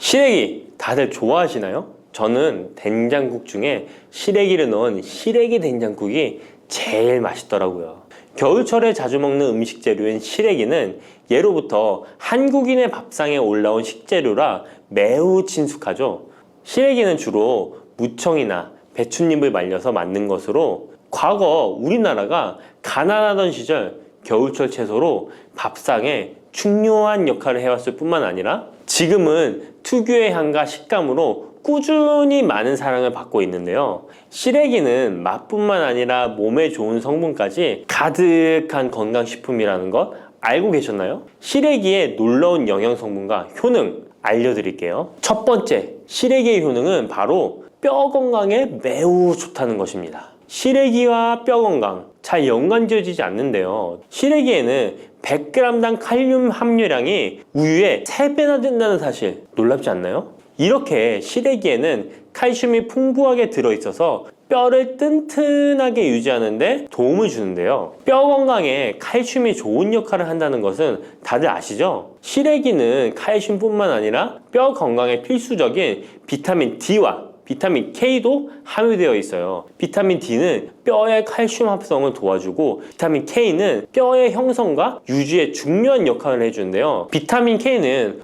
시래기 다들 좋아하시나요? 저는 된장국 중에 시래기를 넣은 시래기 된장국이 제일 맛있더라고요. 겨울철에 자주 먹는 음식 재료인 시래기는 예로부터 한국인의 밥상에 올라온 식재료라 매우 친숙하죠. 시래기는 주로 무청이나 배춧잎을 말려서 만든 것으로 과거 우리나라가 가난하던 시절 겨울철 채소로 밥상에 중요한 역할을 해왔을 뿐만 아니라 지금은 특유의 향과 식감으로 꾸준히 많은 사랑을 받고 있는데요. 시래기는 맛뿐만 아니라 몸에 좋은 성분까지 가득한 건강식품이라는 것 알고 계셨나요? 시래기의 놀라운 영양 성분과 효능 알려드릴게요. 첫 번째, 시래기의 효능은 바로 뼈 건강에 매우 좋다는 것입니다. 시래기와 뼈 건강 잘 연관지어지지 않는데요. 시래기에는 100g당 칼륨 함유량이 우유의 3배나 된다는 사실 놀랍지 않나요? 이렇게 시래기에는 칼슘이 풍부하게 들어있어서 뼈를 튼튼하게 유지하는 데 도움을 주는데요. 뼈 건강에 칼슘이 좋은 역할을 한다는 것은 다들 아시죠? 시래기는 칼슘뿐만 아니라 뼈 건강에 필수적인 비타민 D와 비타민 K도 함유되어 있어요. 비타민 D는 뼈의 칼슘 합성을 도와주고 비타민 K는 뼈의 형성과 유지에 중요한 역할을 해주는데요. 비타민 K는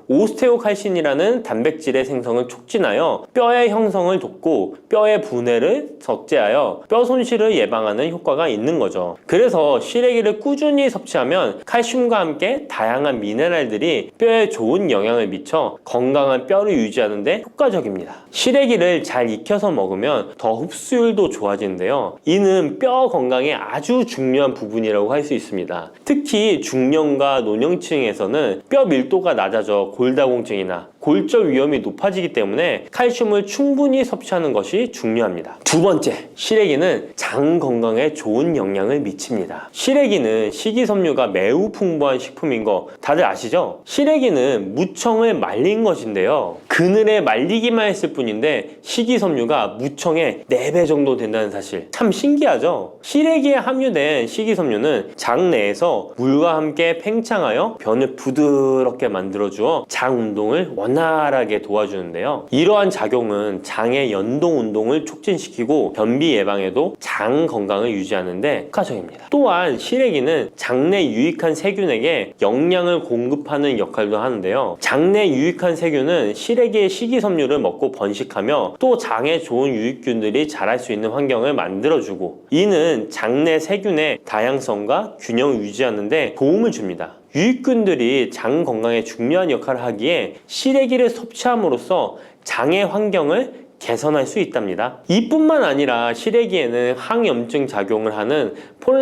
오스테오칼신이라는 단백질의 생성을 촉진하여 뼈의 형성을 돕고 뼈의 분해를 억제하여 뼈 손실을 예방하는 효과가 있는 거죠. 그래서 시래기를 꾸준히 섭취하면 칼슘과 함께 다양한 미네랄들이 뼈에 좋은 영향을 미쳐 건강한 뼈를 유지하는 데 효과적입니다. 시래기를 잘 익혀서 먹으면 더 흡수율도 좋아지는데요. 이는 뼈 건강에 아주 중요한 부분이라고 할 수 있습니다. 특히 중년과 노년층에서는 뼈 밀도가 낮아져 골다공증이나 골절 위험이 높아지기 때문에 칼슘을 충분히 섭취하는 것이 중요합니다. 두 번째, 시래기는 장 건강에 좋은 영향을 미칩니다. 시래기는 식이섬유가 매우 풍부한 식품인 거 다들 아시죠? 시래기는 무청을 말린 것인데요. 그늘에 말리기만 했을 뿐인데 식이섬유가 무청의 4배 정도 된다는 사실 참 신기하죠? 시래기에 함유된 식이섬유는 장 내에서 물과 함께 팽창하여 변을 부드럽게 만들어주어 장 운동을 원활하게 도와주는데요. 이러한 작용은 장의 연동 운동을 촉진시키고 변비 예방에도 장 건강을 유지하는 데 효과적입니다. 또한 시래기는 장내 유익한 세균에게 영양을 공급하는 역할도 하는데요. 장내 유익한 세균은 시래기의 식이섬유를 먹고 번식하며 또 장에 좋은 유익균들이 자랄 수 있는 환경을 만들어주고 이는 장내 세균의 다양성과 균형을 유지하는 데 도움을 줍니다. 유익균들이 장 건강에 중요한 역할을 하기에 시래기를 섭취함으로써 장의 환경을 개선할 수 있답니다. 이뿐만 아니라 시래기에는 항염증 작용을 하는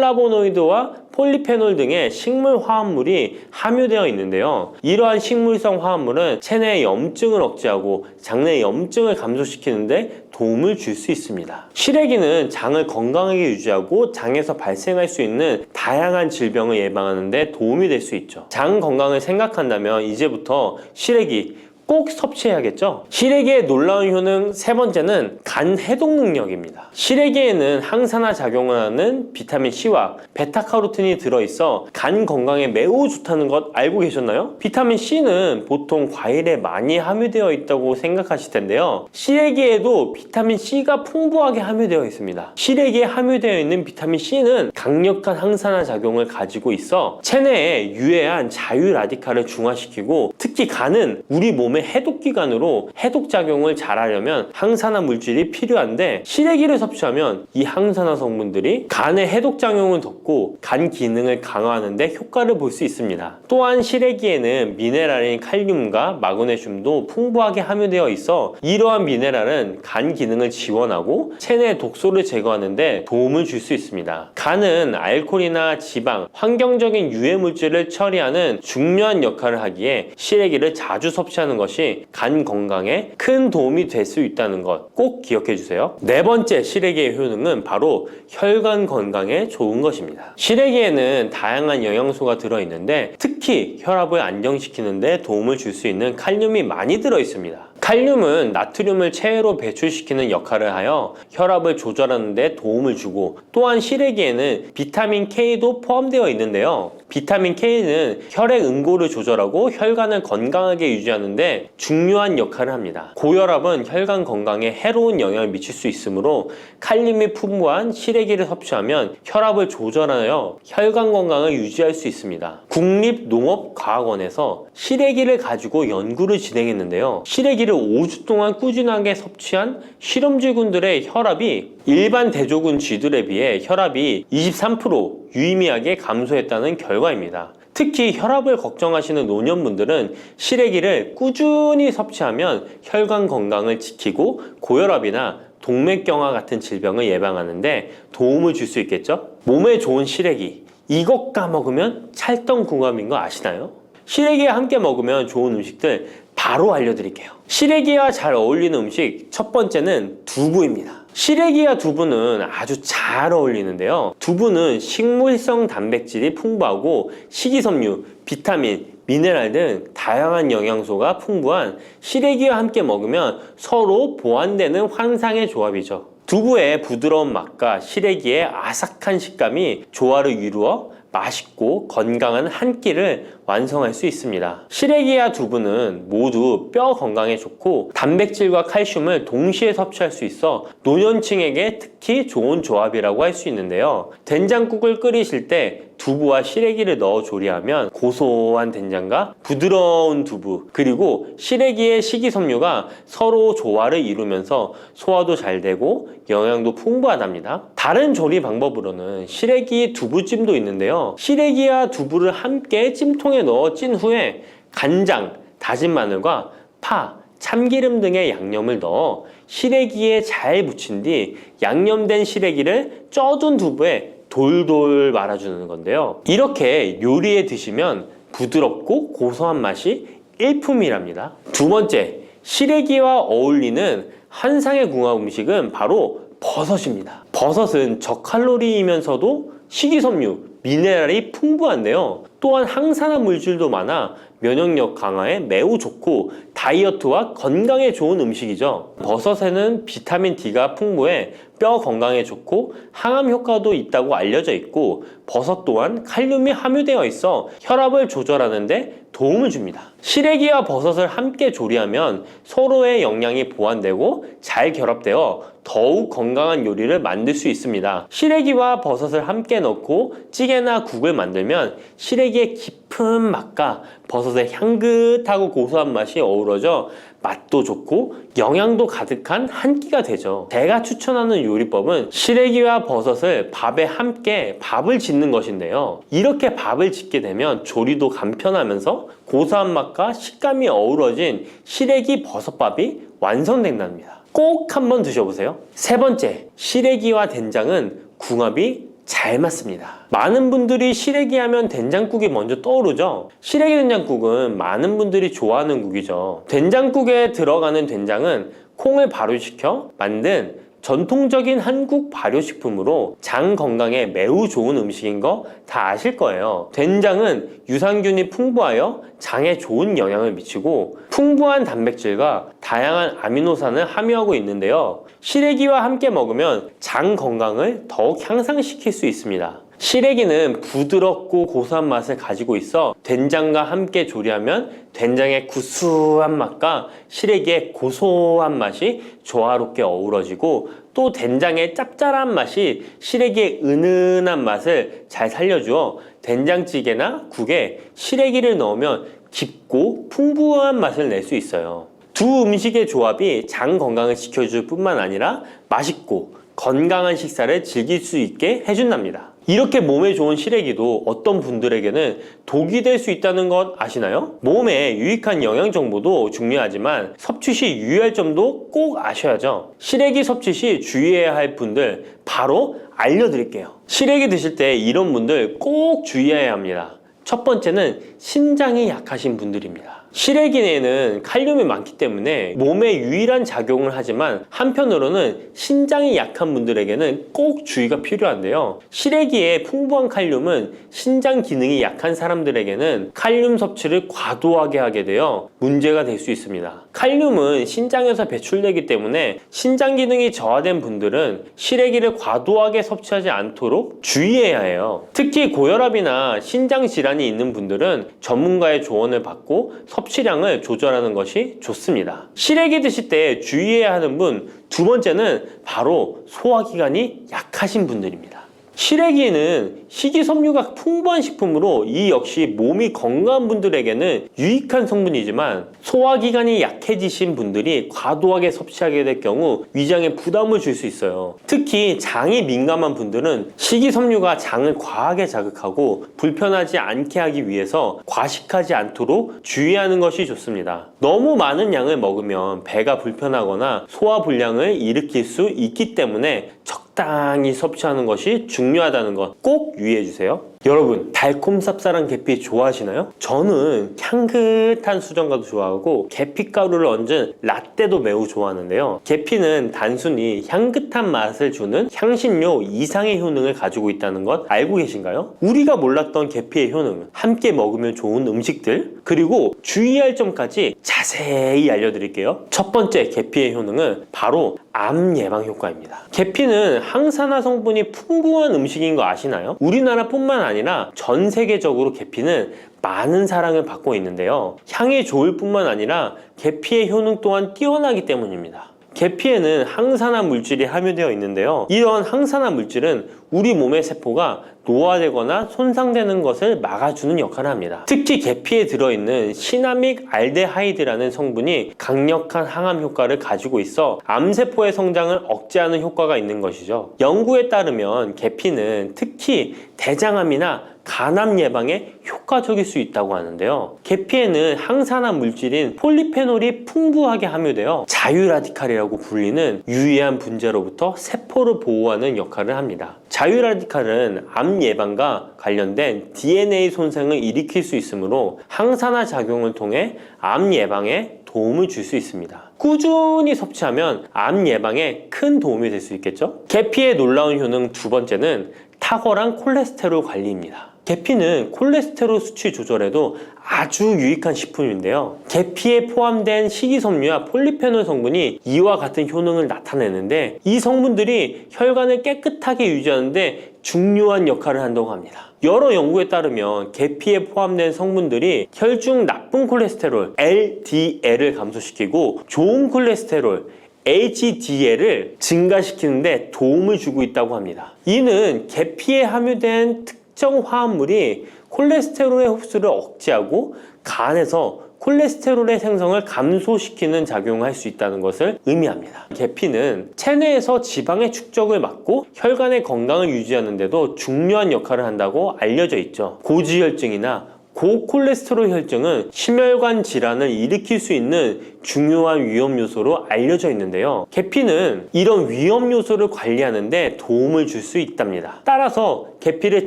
폴라보노이드와 폴리페놀 등의 식물 화합물이 함유되어 있는데요. 이러한 식물성 화합물은 체내의 염증을 억제하고 장내 염증을 감소시키는 데 도움을 줄 수 있습니다. 시래기는 장을 건강하게 유지하고 장에서 발생할 수 있는 다양한 질병을 예방하는 데 도움이 될 수 있죠. 장 건강을 생각한다면 이제부터 시래기 꼭 섭취해야겠죠? 시래기의 놀라운 효능 세 번째는 간 해독 능력입니다. 시래기에는 항산화 작용을 하는 비타민 C와 베타카로틴이 들어있어 간 건강에 매우 좋다는 것 알고 계셨나요? 비타민 C는 보통 과일에 많이 함유되어 있다고 생각하실 텐데요. 시래기에도 비타민 C가 풍부하게 함유되어 있습니다. 시래기에 함유되어 있는 비타민 C는 강력한 항산화 작용을 가지고 있어 체내에 유해한 자유 라디칼을 중화시키고 특히 간은 우리 몸의 해독기관으로 해독작용을 잘하려면 항산화 물질이 필요한데 시래기를 섭취하면 이 항산화 성분들이 간의 해독작용을 돕고 간 기능을 강화하는 데 효과를 볼 수 있습니다. 또한 시래기에는 미네랄인 칼륨과 마그네슘도 풍부하게 함유되어 있어 이러한 미네랄은 간 기능을 지원하고 체내 독소를 제거하는 데 도움을 줄 수 있습니다. 간은 알코올이나 지방, 환경적인 유해 물질을 처리하는 중요한 역할을 하기에 시래기를 자주 섭취하는 것이 간 건강에 큰 도움이 될 수 있다는 것 꼭 기억해 주세요. 네 번째 시래기의 효능은 바로 혈관 건강에 좋은 것입니다. 시래기에는 다양한 영양소가 들어있는데 특히 혈압을 안정시키는 데 도움을 줄 수 있는 칼륨이 많이 들어있습니다. 칼륨은 나트륨을 체외로 배출시키는 역할을 하여 혈압을 조절하는 데 도움을 주고, 또한 시래기에는 비타민 K도 포함되어 있는데요. 비타민 K는 혈액 응고를 조절하고 혈관을 건강하게 유지하는 데 중요한 역할을 합니다. 고혈압은 혈관 건강에 해로운 영향을 미칠 수 있으므로 칼륨이 풍부한 시래기를 섭취하면 혈압을 조절하여 혈관 건강을 유지할 수 있습니다. 국립농업과학원에서 시래기를 가지고 연구를 진행했는데요. 시래기를 5주 동안 꾸준하게 섭취한 실험쥐군들의 혈압이 일반 대조군 쥐들에 비해 혈압이 23% 유의미하게 감소했다는 결과입니다. 특히 혈압을 걱정하시는 노년분들은 시래기를 꾸준히 섭취하면 혈관 건강을 지키고 고혈압이나 동맥경화 같은 질병을 예방하는데 도움을 줄 수 있겠죠? 몸에 좋은 시래기, 이것 까먹으면 찰떡궁합인 거 아시나요? 시래기와 함께 먹으면 좋은 음식들 바로 알려드릴게요. 시래기와 잘 어울리는 음식 첫 번째는 두부입니다. 시래기와 두부는 아주 잘 어울리는데요. 두부는 식물성 단백질이 풍부하고 식이섬유, 비타민, 미네랄 등 다양한 영양소가 풍부한 시래기와 함께 먹으면 서로 보완되는 환상의 조합이죠. 두부의 부드러운 맛과 시래기의 아삭한 식감이 조화를 이루어 맛있고 건강한 한 끼를 완성할 수 있습니다. 시래기와 두부는 모두 뼈 건강에 좋고 단백질과 칼슘을 동시에 섭취할 수 있어 노년층에게 특히 좋은 조합이라고 할 수 있는데요. 된장국을 끓이실 때 두부와 시래기를 넣어 조리하면 고소한 된장과 부드러운 두부, 그리고 시래기의 식이섬유가 서로 조화를 이루면서 소화도 잘 되고 영양도 풍부하답니다. 다른 조리 방법으로는 시래기 두부찜도 있는데요. 시래기와 두부를 함께 찜통에 넣어 찐 후에 간장, 다진 마늘과 파, 참기름 등의 양념을 넣어 시래기에 잘 묻힌 뒤 양념된 시래기를 쪄둔 두부에 돌돌 말아주는 건데요. 이렇게 요리해 드시면 부드럽고 고소한 맛이 일품이랍니다. 두 번째, 시래기와 어울리는 환상의 궁합 음식은 바로 버섯입니다. 버섯은 저칼로리이면서도 식이섬유, 미네랄이 풍부한데요. 또한 항산화 물질도 많아 면역력 강화에 매우 좋고 다이어트와 건강에 좋은 음식이죠. 버섯에는 비타민 D가 풍부해 뼈 건강에 좋고 항암 효과도 있다고 알려져 있고, 버섯 또한 칼륨이 함유되어 있어 혈압을 조절하는 데 도움을 줍니다. 시래기와 버섯을 함께 조리하면 서로의 영양이 보완되고 잘 결합되어 더욱 건강한 요리를 만들 수 있습니다. 시래기와 버섯을 함께 넣고 찌개나 국을 만들면 시래기의 깊은 맛과 버섯의 향긋하고 고소한 맛이 어우러져 맛도 좋고 영양도 가득한 한 끼가 되죠. 제가 추천하는 요리법은 시래기와 버섯을 밥에 함께 밥을 짓는 것인데요. 이렇게 밥을 짓게 되면 조리도 간편하면서 고소한 맛과 식감이 어우러진 시래기 버섯밥이 완성된답니다. 꼭 한번 드셔보세요. 세 번째, 시래기와 된장은 궁합이 잘 맞습니다. 많은 분들이 시래기 하면 된장국이 먼저 떠오르죠. 시래기 된장국은 많은 분들이 좋아하는 국이죠. 된장국에 들어가는 된장은 콩을 발효시켜 만든 전통적인 한국 발효식품으로 장 건강에 매우 좋은 음식인 거 다 아실 거예요. 된장은 유산균이 풍부하여 장에 좋은 영향을 미치고 풍부한 단백질과 다양한 아미노산을 함유하고 있는데요. 시래기와 함께 먹으면 장 건강을 더욱 향상시킬 수 있습니다. 시래기는 부드럽고 고소한 맛을 가지고 있어 된장과 함께 조리하면 된장의 구수한 맛과 시래기의 고소한 맛이 조화롭게 어우러지고, 또 된장의 짭짤한 맛이 시래기의 은은한 맛을 잘 살려주어 된장찌개나 국에 시래기를 넣으면 깊고 풍부한 맛을 낼 수 있어요. 두 음식의 조합이 장 건강을 지켜줄 뿐만 아니라 맛있고 건강한 식사를 즐길 수 있게 해준답니다. 이렇게 몸에 좋은 시래기도 어떤 분들에게는 독이 될 수 있다는 것 아시나요? 몸에 유익한 영양 정보도 중요하지만 섭취 시 유의할 점도 꼭 아셔야죠. 시래기 섭취 시 주의해야 할 분들 바로 알려드릴게요. 시래기 드실 때 이런 분들 꼭 주의해야 합니다. 첫 번째는 신장이 약하신 분들입니다. 시래기에는 칼륨이 많기 때문에 몸에 유일한 작용을 하지만 한편으로는 신장이 약한 분들에게는 꼭 주의가 필요한데요. 시래기에 풍부한 칼륨은 신장 기능이 약한 사람들에게는 칼륨 섭취를 과도하게 하게 되어 문제가 될 수 있습니다. 칼륨은 신장에서 배출되기 때문에 신장 기능이 저하된 분들은 시래기를 과도하게 섭취하지 않도록 주의해야 해요. 특히 고혈압이나 신장 질환이 있는 분들은 전문가의 조언을 받고 섭취량을 조절하는 것이 좋습니다. 시래기 드실 때 주의해야 하는 분 두 번째는 바로 소화기관이 약하신 분들입니다. 시래기는 식이섬유가 풍부한 식품으로 이 역시 몸이 건강한 분들에게는 유익한 성분이지만 소화기관이 약해지신 분들이 과도하게 섭취하게 될 경우 위장에 부담을 줄 수 있어요. 특히 장이 민감한 분들은 식이섬유가 장을 과하게 자극하고 불편하지 않게 하기 위해서 과식하지 않도록 주의하는 것이 좋습니다. 너무 많은 양을 먹으면 배가 불편하거나 소화불량을 일으킬 수 있기 때문에 적당히 섭취하는 것이 중요하다는 것 꼭 유의해 주세요. 여러분, 달콤 쌉쌀한 계피 좋아하시나요? 저는 향긋한 수정과도 좋아하고 계피가루를 얹은 라떼도 매우 좋아하는데요. 계피는 단순히 향긋한 맛을 주는 향신료 이상의 효능을 가지고 있다는 것 알고 계신가요? 우리가 몰랐던 계피의 효능, 함께 먹으면 좋은 음식들, 그리고 주의할 점까지 자세히 알려드릴게요. 첫 번째 계피의 효능은 바로 암 예방 효과입니다. 계피는 항산화 성분이 풍부한 음식인 거 아시나요? 우리나라뿐만 아니라 전 세계적으로 계피는 많은 사랑을 받고 있는데요. 향이 좋을 뿐만 아니라 계피의 효능 또한 뛰어나기 때문입니다. 계피에는 항산화 물질이 함유되어 있는데요. 이런 항산화 물질은 우리 몸의 세포가 노화되거나 손상되는 것을 막아주는 역할을 합니다. 특히 계피에 들어있는 시나믹 알데하이드라는 성분이 강력한 항암 효과를 가지고 있어 암세포의 성장을 억제하는 효과가 있는 것이죠. 연구에 따르면 계피는 특히 대장암이나 간암 예방에 효과적일 수 있다고 하는데요. 계피에는 항산화 물질인 폴리페놀이 풍부하게 함유되어 자유라디칼이라고 불리는 유해한 분자로부터 세포를 보호하는 역할을 합니다. 자유라디칼은 암 예방과 관련된 DNA 손상을 일으킬 수 있으므로 항산화 작용을 통해 암 예방에 도움을 줄 수 있습니다. 꾸준히 섭취하면 암 예방에 큰 도움이 될 수 있겠죠? 계피의 놀라운 효능 두 번째는 탁월한 콜레스테롤 관리입니다. 계피는 콜레스테롤 수치 조절에도 아주 유익한 식품인데요. 계피에 포함된 식이섬유와 폴리페놀 성분이 이와 같은 효능을 나타내는데 이 성분들이 혈관을 깨끗하게 유지하는데 중요한 역할을 한다고 합니다. 여러 연구에 따르면 계피에 포함된 성분들이 혈중 나쁜 콜레스테롤 LDL을 감소시키고 좋은 콜레스테롤 HDL을 증가시키는데 도움을 주고 있다고 합니다. 이는 계피에 함유된 특정 화합물이 콜레스테롤의 흡수를 억제하고 간에서 콜레스테롤의 생성을 감소시키는 작용을 할 수 있다는 것을 의미합니다. 계피는 체내에서 지방의 축적을 막고 혈관의 건강을 유지하는 데도 중요한 역할을 한다고 알려져 있죠. 고지혈증이나 고콜레스테롤 혈증은 심혈관 질환을 일으킬 수 있는 중요한 위험 요소로 알려져 있는데요. 계피는 이런 위험 요소를 관리하는 데 도움을 줄 수 있답니다. 따라서 계피를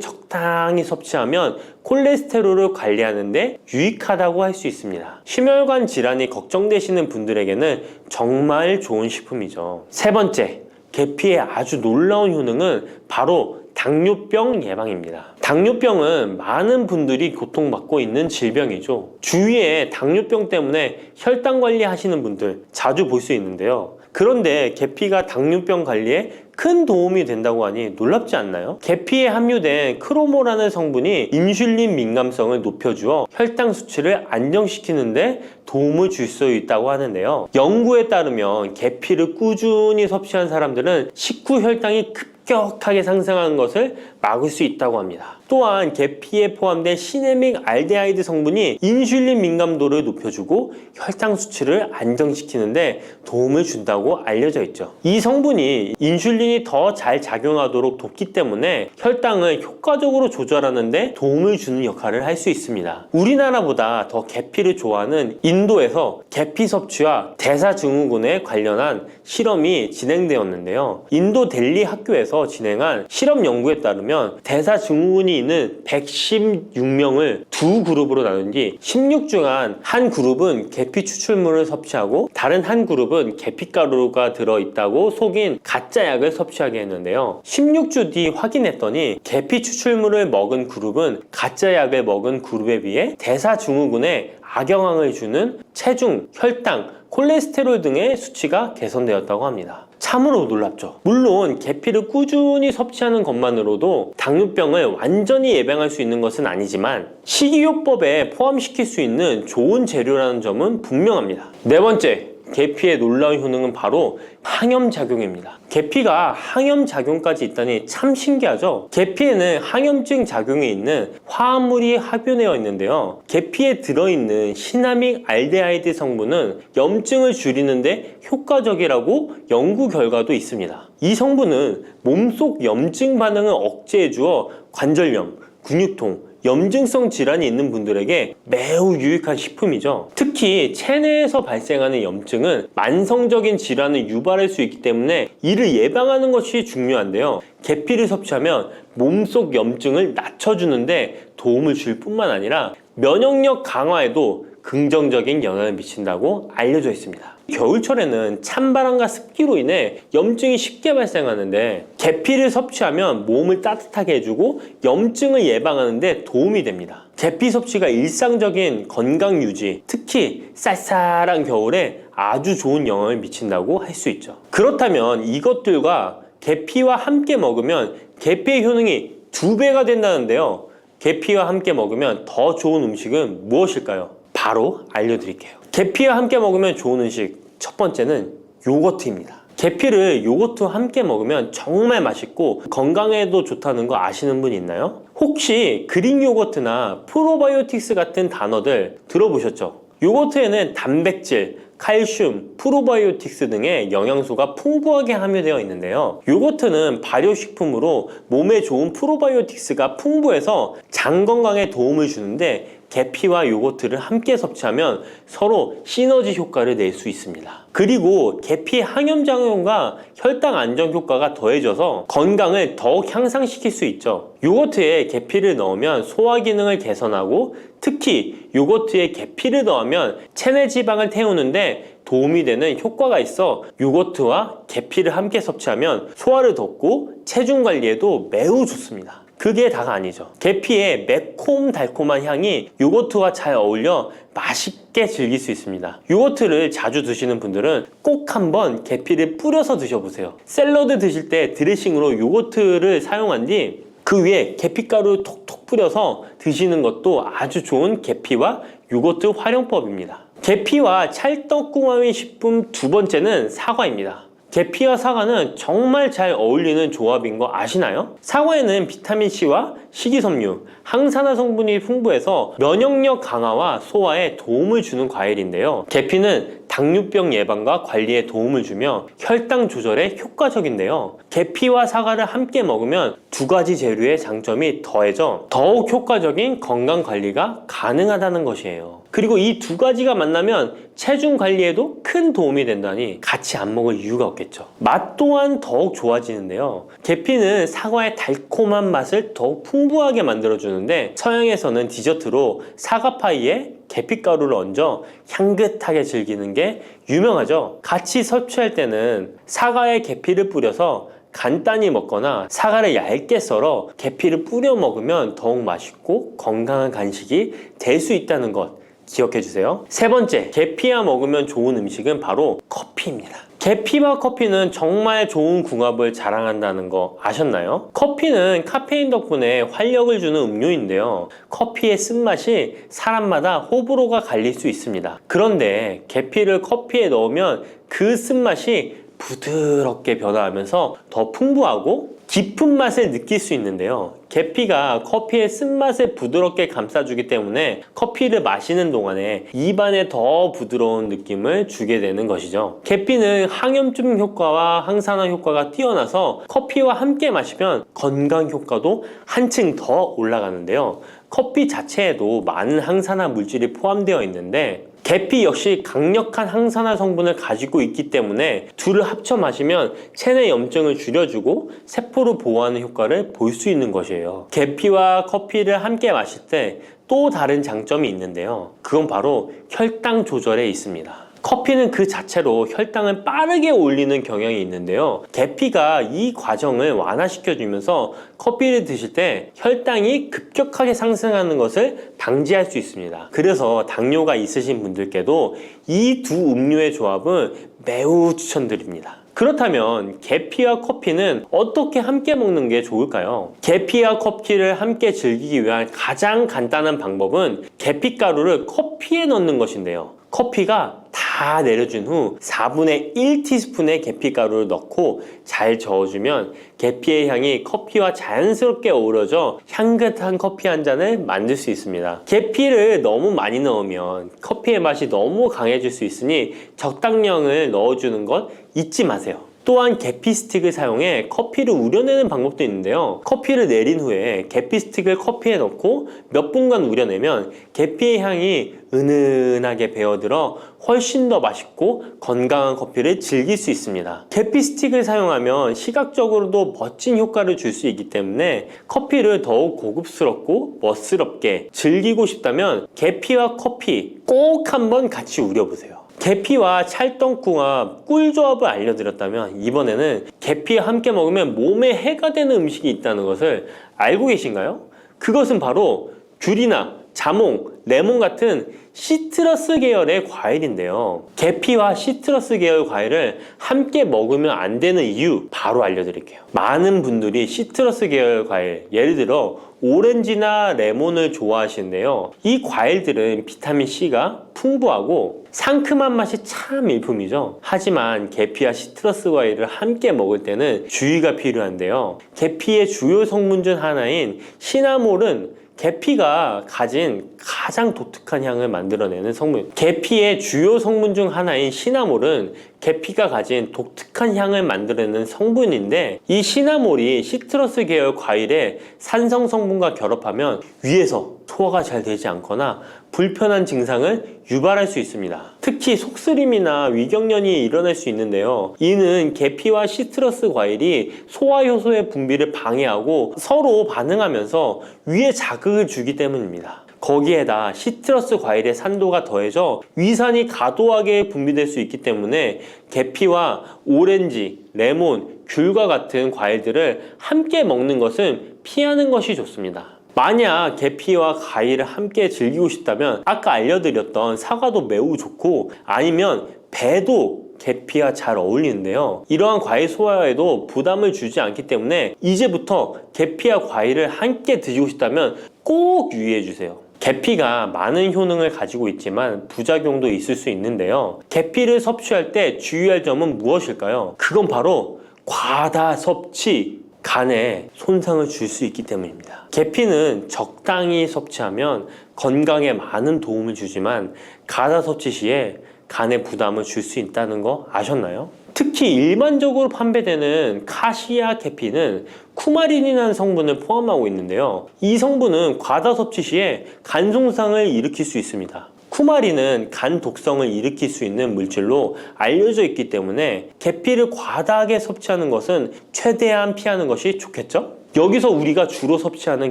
적당히 섭취하면 콜레스테롤을 관리하는 데 유익하다고 할 수 있습니다. 심혈관 질환이 걱정되시는 분들에게는 정말 좋은 식품이죠. 세 번째, 계피의 아주 놀라운 효능은 바로 당뇨병 예방입니다. 당뇨병은 많은 분들이 고통받고 있는 질병이죠. 주위에 당뇨병 때문에 혈당 관리하시는 분들 자주 볼 수 있는데요. 그런데 계피가 당뇨병 관리에 큰 도움이 된다고 하니 놀랍지 않나요? 계피에 함유된 크로모라는 성분이 인슐린 민감성을 높여주어 혈당 수치를 안정시키는데 도움을 줄 수 있다고 하는데요. 연구에 따르면 계피를 꾸준히 섭취한 사람들은 식후 혈당이 급격하게 상승하는 것을 막을 수 있다고 합니다. 또한 계피에 포함된 시네믹 알데하이드 성분이 인슐린 민감도를 높여주고 혈당 수치를 안정시키는데 도움을 준다고 알려져 있죠. 이 성분이 인슐린이 더 잘 작용하도록 돕기 때문에 혈당을 효과적으로 조절하는데 도움을 주는 역할을 할 수 있습니다. 우리나라보다 더 계피를 좋아하는 인도에서 계피 섭취와 대사증후군에 관련한 실험이 진행되었는데요. 인도 델리 학교에서 진행한 실험 연구에 따르면 나누면 대사증후군이 있는 116명을 두 그룹으로 나눈 뒤 16주 한 그룹은 계피 추출물을 섭취하고 다른 한 그룹은 계피가루가 들어있다고 속인 가짜 약을 섭취하게 했는데요. 16주 뒤 확인했더니 계피 추출물을 먹은 그룹은 가짜 약을 먹은 그룹에 비해 대사증후군에 악영향을 주는 체중, 혈당, 콜레스테롤 등의 수치가 개선되었다고 합니다. 참으로 놀랍죠. 물론 계피를 꾸준히 섭취하는 것만으로도 당뇨병을 완전히 예방할 수 있는 것은 아니지만 식이요법에 포함시킬 수 있는 좋은 재료라는 점은 분명합니다. 네 번째, 계피의 놀라운 효능은 바로 항염작용입니다. 계피가 항염작용까지 있다니 참 신기하죠? 계피에는 항염증 작용이 있는 화합물이 함유되어 있는데요. 계피에 들어있는 시나믹 알데하이드 성분은 염증을 줄이는데 효과적이라고 연구 결과도 있습니다. 이 성분은 몸속 염증 반응을 억제해 주어 관절염, 근육통, 염증성 질환이 있는 분들에게 매우 유익한 식품이죠. 특히 체내에서 발생하는 염증은 만성적인 질환을 유발할 수 있기 때문에 이를 예방하는 것이 중요한데요. 계피를 섭취하면 몸속 염증을 낮춰주는데 도움을 줄 뿐만 아니라 면역력 강화에도 긍정적인 영향을 미친다고 알려져 있습니다. 겨울철에는 찬바람과 습기로 인해 염증이 쉽게 발생하는데 계피를 섭취하면 몸을 따뜻하게 해주고 염증을 예방하는 데 도움이 됩니다. 계피 섭취가 일상적인 건강 유지, 특히 쌀쌀한 겨울에 아주 좋은 영향을 미친다고 할 수 있죠. 그렇다면 이것들과 계피와 함께 먹으면 계피의 효능이 2배가 된다는데요. 계피와 함께 먹으면 더 좋은 음식은 무엇일까요? 바로 알려드릴게요. 계피와 함께 먹으면 좋은 음식, 첫 번째는 요거트입니다. 계피를 요거트와 함께 먹으면 정말 맛있고 건강에도 좋다는 거 아시는 분 있나요? 혹시 그릭 요거트나 프로바이오틱스 같은 단어들 들어보셨죠? 요거트에는 단백질, 칼슘, 프로바이오틱스 등의 영양소가 풍부하게 함유되어 있는데요. 요거트는 발효식품으로 몸에 좋은 프로바이오틱스가 풍부해서 장 건강에 도움을 주는데 계피와 요거트를 함께 섭취하면 서로 시너지 효과를 낼 수 있습니다. 그리고 계피 항염작용과 혈당 안정 효과가 더해져서 건강을 더욱 향상시킬 수 있죠. 요거트에 계피를 넣으면 소화 기능을 개선하고 특히 요거트에 계피를 넣으면 체내 지방을 태우는데 도움이 되는 효과가 있어 요거트와 계피를 함께 섭취하면 소화를 돋고 체중 관리에도 매우 좋습니다. 그게 다가 아니죠. 계피의 매콤달콤한 향이 요거트와 잘 어울려 맛있게 즐길 수 있습니다. 요거트를 자주 드시는 분들은 꼭 한번 계피를 뿌려서 드셔보세요. 샐러드 드실 때 드레싱으로 요거트를 사용한 뒤 그 위에 계피가루 톡톡 뿌려서 드시는 것도 아주 좋은 계피와 요거트 활용법입니다. 계피와 찰떡궁합인 식품 두 번째는 사과입니다. 계피와 사과는 정말 잘 어울리는 조합인 거 아시나요? 사과에는 비타민C와 식이섬유, 항산화 성분이 풍부해서 면역력 강화와 소화에 도움을 주는 과일인데요. 계피는 당뇨병 예방과 관리에 도움을 주며 혈당 조절에 효과적인데요. 계피와 사과를 함께 먹으면 두 가지 재료의 장점이 더해져 더욱 효과적인 건강 관리가 가능하다는 것이에요. 그리고 이 두 가지가 만나면 체중 관리에도 큰 도움이 된다니 같이 안 먹을 이유가 없겠죠. 맛 또한 더욱 좋아지는데요. 계피는 사과의 달콤한 맛을 더욱 풍부하게 만들어주는데 서양에서는 디저트로 사과파이에 계피가루를 얹어 향긋하게 즐기는 게 유명하죠. 같이 섭취할 때는 사과에 계피를 뿌려서 간단히 먹거나 사과를 얇게 썰어 계피를 뿌려 먹으면 더욱 맛있고 건강한 간식이 될 수 있다는 것 기억해 주세요. 세 번째, 계피와 먹으면 좋은 음식은 바로 커피입니다. 계피와 커피는 정말 좋은 궁합을 자랑한다는 거 아셨나요? 커피는 카페인 덕분에 활력을 주는 음료인데요. 커피의 쓴맛이 사람마다 호불호가 갈릴 수 있습니다. 그런데 계피를 커피에 넣으면 그 쓴맛이 부드럽게 변화하면서 더 풍부하고 깊은 맛을 느낄 수 있는데요. 계피가 커피의 쓴맛을 부드럽게 감싸주기 때문에 커피를 마시는 동안에 입안에 더 부드러운 느낌을 주게 되는 것이죠. 계피는 항염증 효과와 항산화 효과가 뛰어나서 커피와 함께 마시면 건강 효과도 한층 더 올라가는데요. 커피 자체에도 많은 항산화 물질이 포함되어 있는데 계피 역시 강력한 항산화 성분을 가지고 있기 때문에 둘을 합쳐 마시면 체내 염증을 줄여주고 세포를 보호하는 효과를 볼 수 있는 것이에요. 계피와 커피를 함께 마실 때 또 다른 장점이 있는데요. 그건 바로 혈당 조절에 있습니다. 커피는 그 자체로 혈당을 빠르게 올리는 경향이 있는데요. 계피가 이 과정을 완화시켜주면서 커피를 드실 때 혈당이 급격하게 상승하는 것을 방지할 수 있습니다. 그래서 당뇨가 있으신 분들께도 이 두 음료의 조합은 매우 추천드립니다. 그렇다면 계피와 커피는 어떻게 함께 먹는 게 좋을까요? 계피와 커피를 함께 즐기기 위한 가장 간단한 방법은 계피가루를 커피에 넣는 것인데요. 커피가 다 내려준 후 4분의 1티스푼의 계피가루를 넣고 잘 저어주면 계피의 향이 커피와 자연스럽게 어우러져 향긋한 커피 한 잔을 만들 수 있습니다. 계피를 너무 많이 넣으면 커피의 맛이 너무 강해질 수 있으니 적당량을 넣어주는 것 잊지 마세요. 또한 계피 스틱을 사용해 커피를 우려내는 방법도 있는데요. 커피를 내린 후에 계피 스틱을 커피에 넣고 몇 분간 우려내면 계피의 향이 은은하게 배어들어 훨씬 더 맛있고 건강한 커피를 즐길 수 있습니다. 계피 스틱을 사용하면 시각적으로도 멋진 효과를 줄 수 있기 때문에 커피를 더욱 고급스럽고 멋스럽게 즐기고 싶다면 계피와 커피 꼭 한번 같이 우려보세요. 계피와 찰떡궁합 꿀조합을 알려드렸다면 이번에는 계피와 함께 먹으면 몸에 해가 되는 음식이 있다는 것을 알고 계신가요? 그것은 바로 귤이나 자몽, 레몬 같은 시트러스 계열의 과일인데요. 계피와 시트러스 계열 과일을 함께 먹으면 안 되는 이유 바로 알려드릴게요. 많은 분들이 시트러스 계열 과일, 예를 들어 오렌지나 레몬을 좋아하시는데요. 이 과일들은 비타민C가 풍부하고 상큼한 맛이 참 일품이죠. 하지만 계피와 시트러스 과일을 함께 먹을 때는 주의가 필요한데요. 계피의 주요 성분 중 하나인 시나몰은 계피가 가진 가장 독특한 향을 만들어내는 성분. 계피의 주요 성분 중 하나인 시나몰은 계피가 가진 독특한 향을 만들어내는 성분인데 이 시나몰이 시트러스 계열 과일의 산성 성분과 결합하면 위에서 소화가 잘 되지 않거나 불편한 증상을 유발할 수 있습니다. 특히 속쓰림이나 위경련이 일어날 수 있는데요. 이는 계피와 시트러스 과일이 소화 효소의 분비를 방해하고 서로 반응하면서 위에 자극을 주기 때문입니다. 거기에다 시트러스 과일의 산도가 더해져 위산이 과도하게 분비될 수 있기 때문에 계피와 오렌지, 레몬, 귤과 같은 과일들을 함께 먹는 것은 피하는 것이 좋습니다. 만약 계피와 과일을 함께 즐기고 싶다면 아까 알려드렸던 사과도 매우 좋고 아니면 배도 계피와 잘 어울리는데요. 이러한 과일 소화에도 부담을 주지 않기 때문에 이제부터 계피와 과일을 함께 드시고 싶다면 꼭 유의해 주세요. 계피가 많은 효능을 가지고 있지만 부작용도 있을 수 있는데요. 계피를 섭취할 때 주의할 점은 무엇일까요? 그건 바로 과다 섭취, 간에 손상을 줄 수 있기 때문입니다. 계피는 적당히 섭취하면 건강에 많은 도움을 주지만 과다 섭취 시에 간에 부담을 줄 수 있다는 거 아셨나요? 특히 일반적으로 판매되는 카시아 계피는 쿠마린이라는 성분을 포함하고 있는데요. 이 성분은 과다 섭취 시에 간 손상을 일으킬 수 있습니다. 쿠마린은 간 독성을 일으킬 수 있는 물질로 알려져 있기 때문에 계피를 과다하게 섭취하는 것은 최대한 피하는 것이 좋겠죠? 여기서 우리가 주로 섭취하는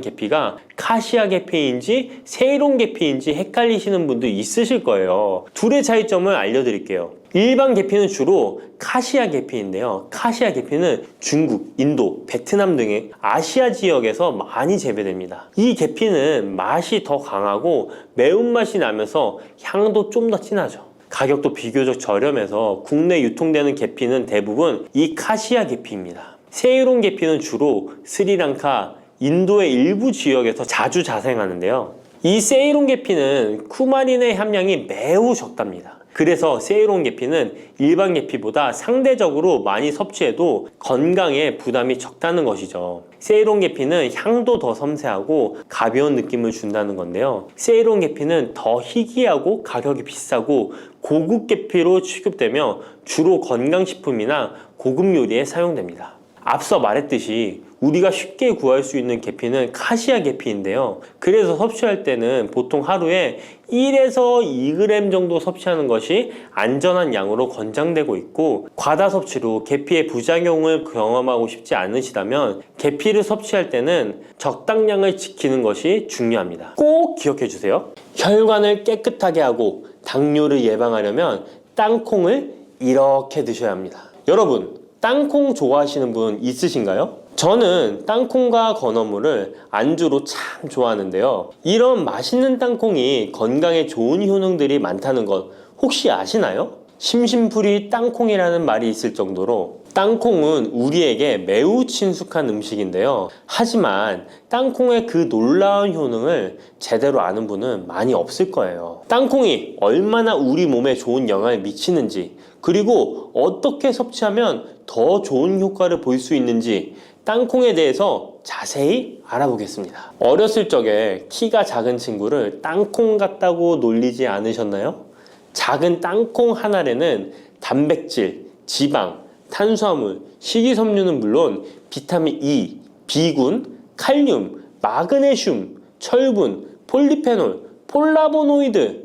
계피가 카시아 계피인지 세이론 계피인지 헷갈리시는 분도 있으실 거예요. 둘의 차이점을 알려드릴게요. 일반 계피는 주로 카시아 계피인데요. 카시아 계피는 중국, 인도, 베트남 등의 아시아 지역에서 많이 재배됩니다. 이 계피는 맛이 더 강하고 매운맛이 나면서 향도 좀 더 진하죠. 가격도 비교적 저렴해서 국내 유통되는 계피는 대부분 이 카시아 계피입니다. 세이론 계피는 주로 스리랑카, 인도의 일부 지역에서 자주 자생하는데요. 이 세이론 계피는 쿠마린의 함량이 매우 적답니다. 그래서 세이론 계피는 일반 계피보다 상대적으로 많이 섭취해도 건강에 부담이 적다는 것이죠. 세이론 계피는 향도 더 섬세하고 가벼운 느낌을 준다는 건데요. 세이론 계피는 더 희귀하고 가격이 비싸고 고급 계피로 취급되며 주로 건강식품이나 고급 요리에 사용됩니다. 앞서 말했듯이 우리가 쉽게 구할 수 있는 계피는 카시아 계피인데요. 그래서 섭취할 때는 보통 하루에 1에서 2g 정도 섭취하는 것이 안전한 양으로 권장되고 있고, 과다 섭취로 계피의 부작용을 경험하고 싶지 않으시다면 계피를 섭취할 때는 적당량을 지키는 것이 중요합니다. 꼭 기억해 주세요. 혈관을 깨끗하게 하고 당뇨를 예방하려면 땅콩을 이렇게 드셔야 합니다. 여러분, 땅콩 좋아하시는 분 있으신가요? 저는 땅콩과 건어물을 안주로 참 좋아하는데요. 이런 맛있는 땅콩이 건강에 좋은 효능들이 많다는 것 혹시 아시나요? 심심풀이 땅콩이라는 말이 있을 정도로 땅콩은 우리에게 매우 친숙한 음식인데요. 하지만 땅콩의 그 놀라운 효능을 제대로 아는 분은 많이 없을 거예요. 땅콩이 얼마나 우리 몸에 좋은 영향을 미치는지, 그리고 어떻게 섭취하면 더 좋은 효과를 볼 수 있는지 땅콩에 대해서 자세히 알아보겠습니다. 어렸을 적에 키가 작은 친구를 땅콩 같다고 놀리지 않으셨나요? 작은 땅콩 한 알에는 단백질, 지방, 탄수화물, 식이섬유는 물론 비타민 E, B군, 칼륨, 마그네슘, 철분, 폴리페놀, 폴라보노이드,